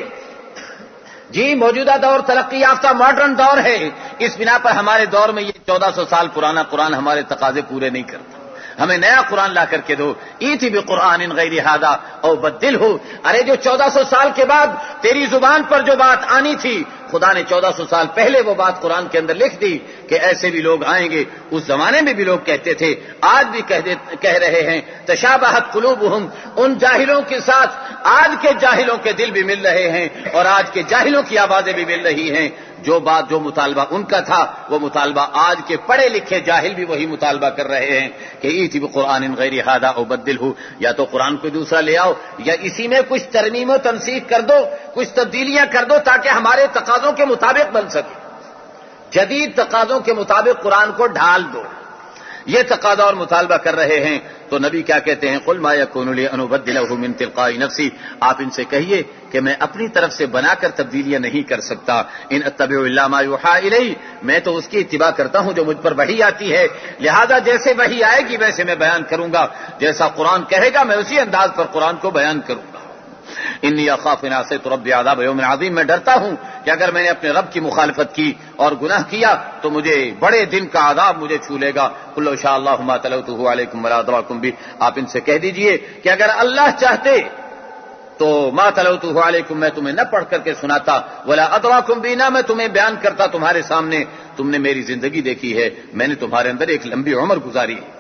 جی, موجودہ دور ترقی یافتہ ماڈرن دور ہے, اس بنا پر ہمارے دور میں یہ 1400 سال پرانا قرآن ہمارے تقاضے پورے نہیں کرتا, ہمیں نیا قرآن لا کر کے دو. ایتی بقرآن غیر ھذا او بدلہ. ارے جو 1400 سال کے بعد تیری زبان پر جو بات آنی تھی, خدا نے 1400 سال پہلے وہ بات قرآن کے اندر لکھ دی کہ ایسے بھی لوگ آئیں گے. اس زمانے میں بھی لوگ کہتے تھے, آج بھی کہہ رہے ہیں. تشابہت قلوبہم, ان جاہلوں کے ساتھ آج کے جاہلوں کے دل بھی مل رہے ہیں اور آج کے جاہلوں کی آوازیں بھی مل رہی ہیں. جو بات, جو مطالبہ ان کا تھا, وہ مطالبہ آج کے پڑھے لکھے جاہل بھی وہی مطالبہ کر رہے ہیں کہ ایتی بقرآن غیر ھذا او بدلہ. یا تو قرآن کو دوسرا لے آؤ یا اسی میں کچھ ترمیم و تنسیخ کر دو, کچھ تبدیلیاں کر دو تاکہ ہمارے تقاضوں کے مطابق بن سکے. جدید تقاضوں کے مطابق قرآن کو ڈھال دو. یہ تقاضا اور مطالبہ کر رہے ہیں تو نبی کیا کہتے ہیں؟ قل ما یکون لی ان ابدلہ من تلقاء نفسی، آپ ان سے کہیے کہ میں اپنی طرف سے بنا کر تبدیلیاں نہیں کر سکتا، ان اتبع الا ما یوحى الی، میں تو اس کی اتباع کرتا ہوں جو مجھ پر وحی آتی ہے، لہذا جیسے وحی آئے گی ویسے میں بیان کروں گا، جیسا قرآن کہے گا میں اسی انداز پر قرآن کو بیان کروں گا۔ انی اخاف ان عصیت ربی عذاب یوم عظیم، میں ڈرتا ہوں کہ اگر میں نے اپنے رب کی مخالفت کی اور گناہ کیا تو مجھے بڑے دن کا عذاب مجھے چھو لے گا۔ قل لو شاء اللہ ما تلوته علیکم ولا ادراکم بہ، آپ ان سے کہہ دیجئے کہ اگر اللہ چاہتے تو ما تلوته علیکم، میں تمہیں نہ پڑھ کر کے سناتا، ولا ادراکم بہ، نہ میں تمہیں بیان کرتا تمہارے سامنے، تم نے میری زندگی دیکھی ہے، میں نے تمہارے اندر ایک لمبی عمر گزاری ہے۔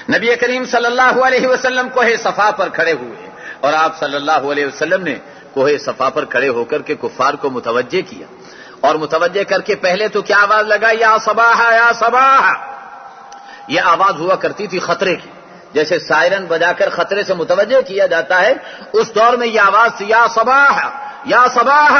نبی کریم صلی اللہ علیہ وسلم کوہ صفا پر کھڑے ہوئے اور آپ صلی اللہ علیہ وسلم نے کوہ صفا پر کھڑے ہو کر کے کفار کو متوجہ کیا، اور متوجہ کر کے پہلے تو کیا آواز لگا؟ یا صباح یا صباح، یہ آواز ہوا کرتی تھی خطرے کی، جیسے سائرن بجا کر خطرے سے متوجہ کیا جاتا ہے، اس دور میں یہ آواز تھی یا صباح یا صباح،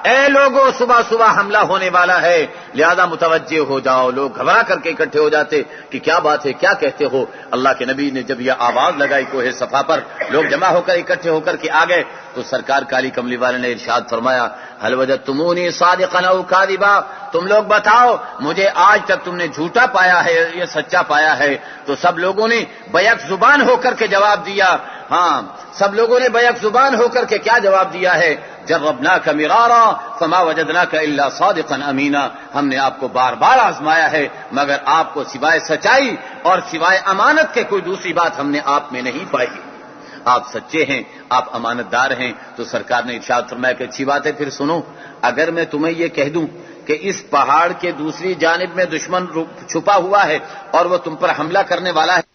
اے لوگو صبح صبح حملہ ہونے والا ہے، لہذا متوجہ ہو جاؤ۔ لوگ گھبرا کر کے اکٹھے ہو جاتے کہ کیا بات ہے، کیا کہتے ہو؟ اللہ کے نبی نے جب یہ آواز لگائی کوہ صفا پر، لوگ جمع ہو کر اکٹھے ہو کر کے آ گئے تو سرکار کالی کملی والے نے ارشاد فرمایا هل وجدتمونی صادقا او کاذبا، تم لوگ بتاؤ مجھے آج تک تم نے جھوٹا پایا ہے یا سچا پایا ہے؟ تو سب لوگوں نے بیک زبان ہو کر کے جواب دیا، ہاں سب لوگوں نے بیک زبان ہو کر کے کیا جواب دیا ہے؟ جربناک مرارا فما وجدناک الا صادقا امینا، ہم نے آپ کو بار بار آزمایا ہے مگر آپ کو سوائے سچائی اور سوائے امانت کے کوئی دوسری بات ہم نے آپ میں نہیں پائی۔ آپ سچے ہیں، آپ امانت دار ہیں۔ تو سرکار نے ارشاد فرمایا کہ اچھی بات ہے، پھر سنو، اگر میں تمہیں یہ کہہ دوں کہ اس پہاڑ کے دوسری جانب میں دشمن چھپا ہوا ہے اور وہ تم پر حملہ کرنے والا ہے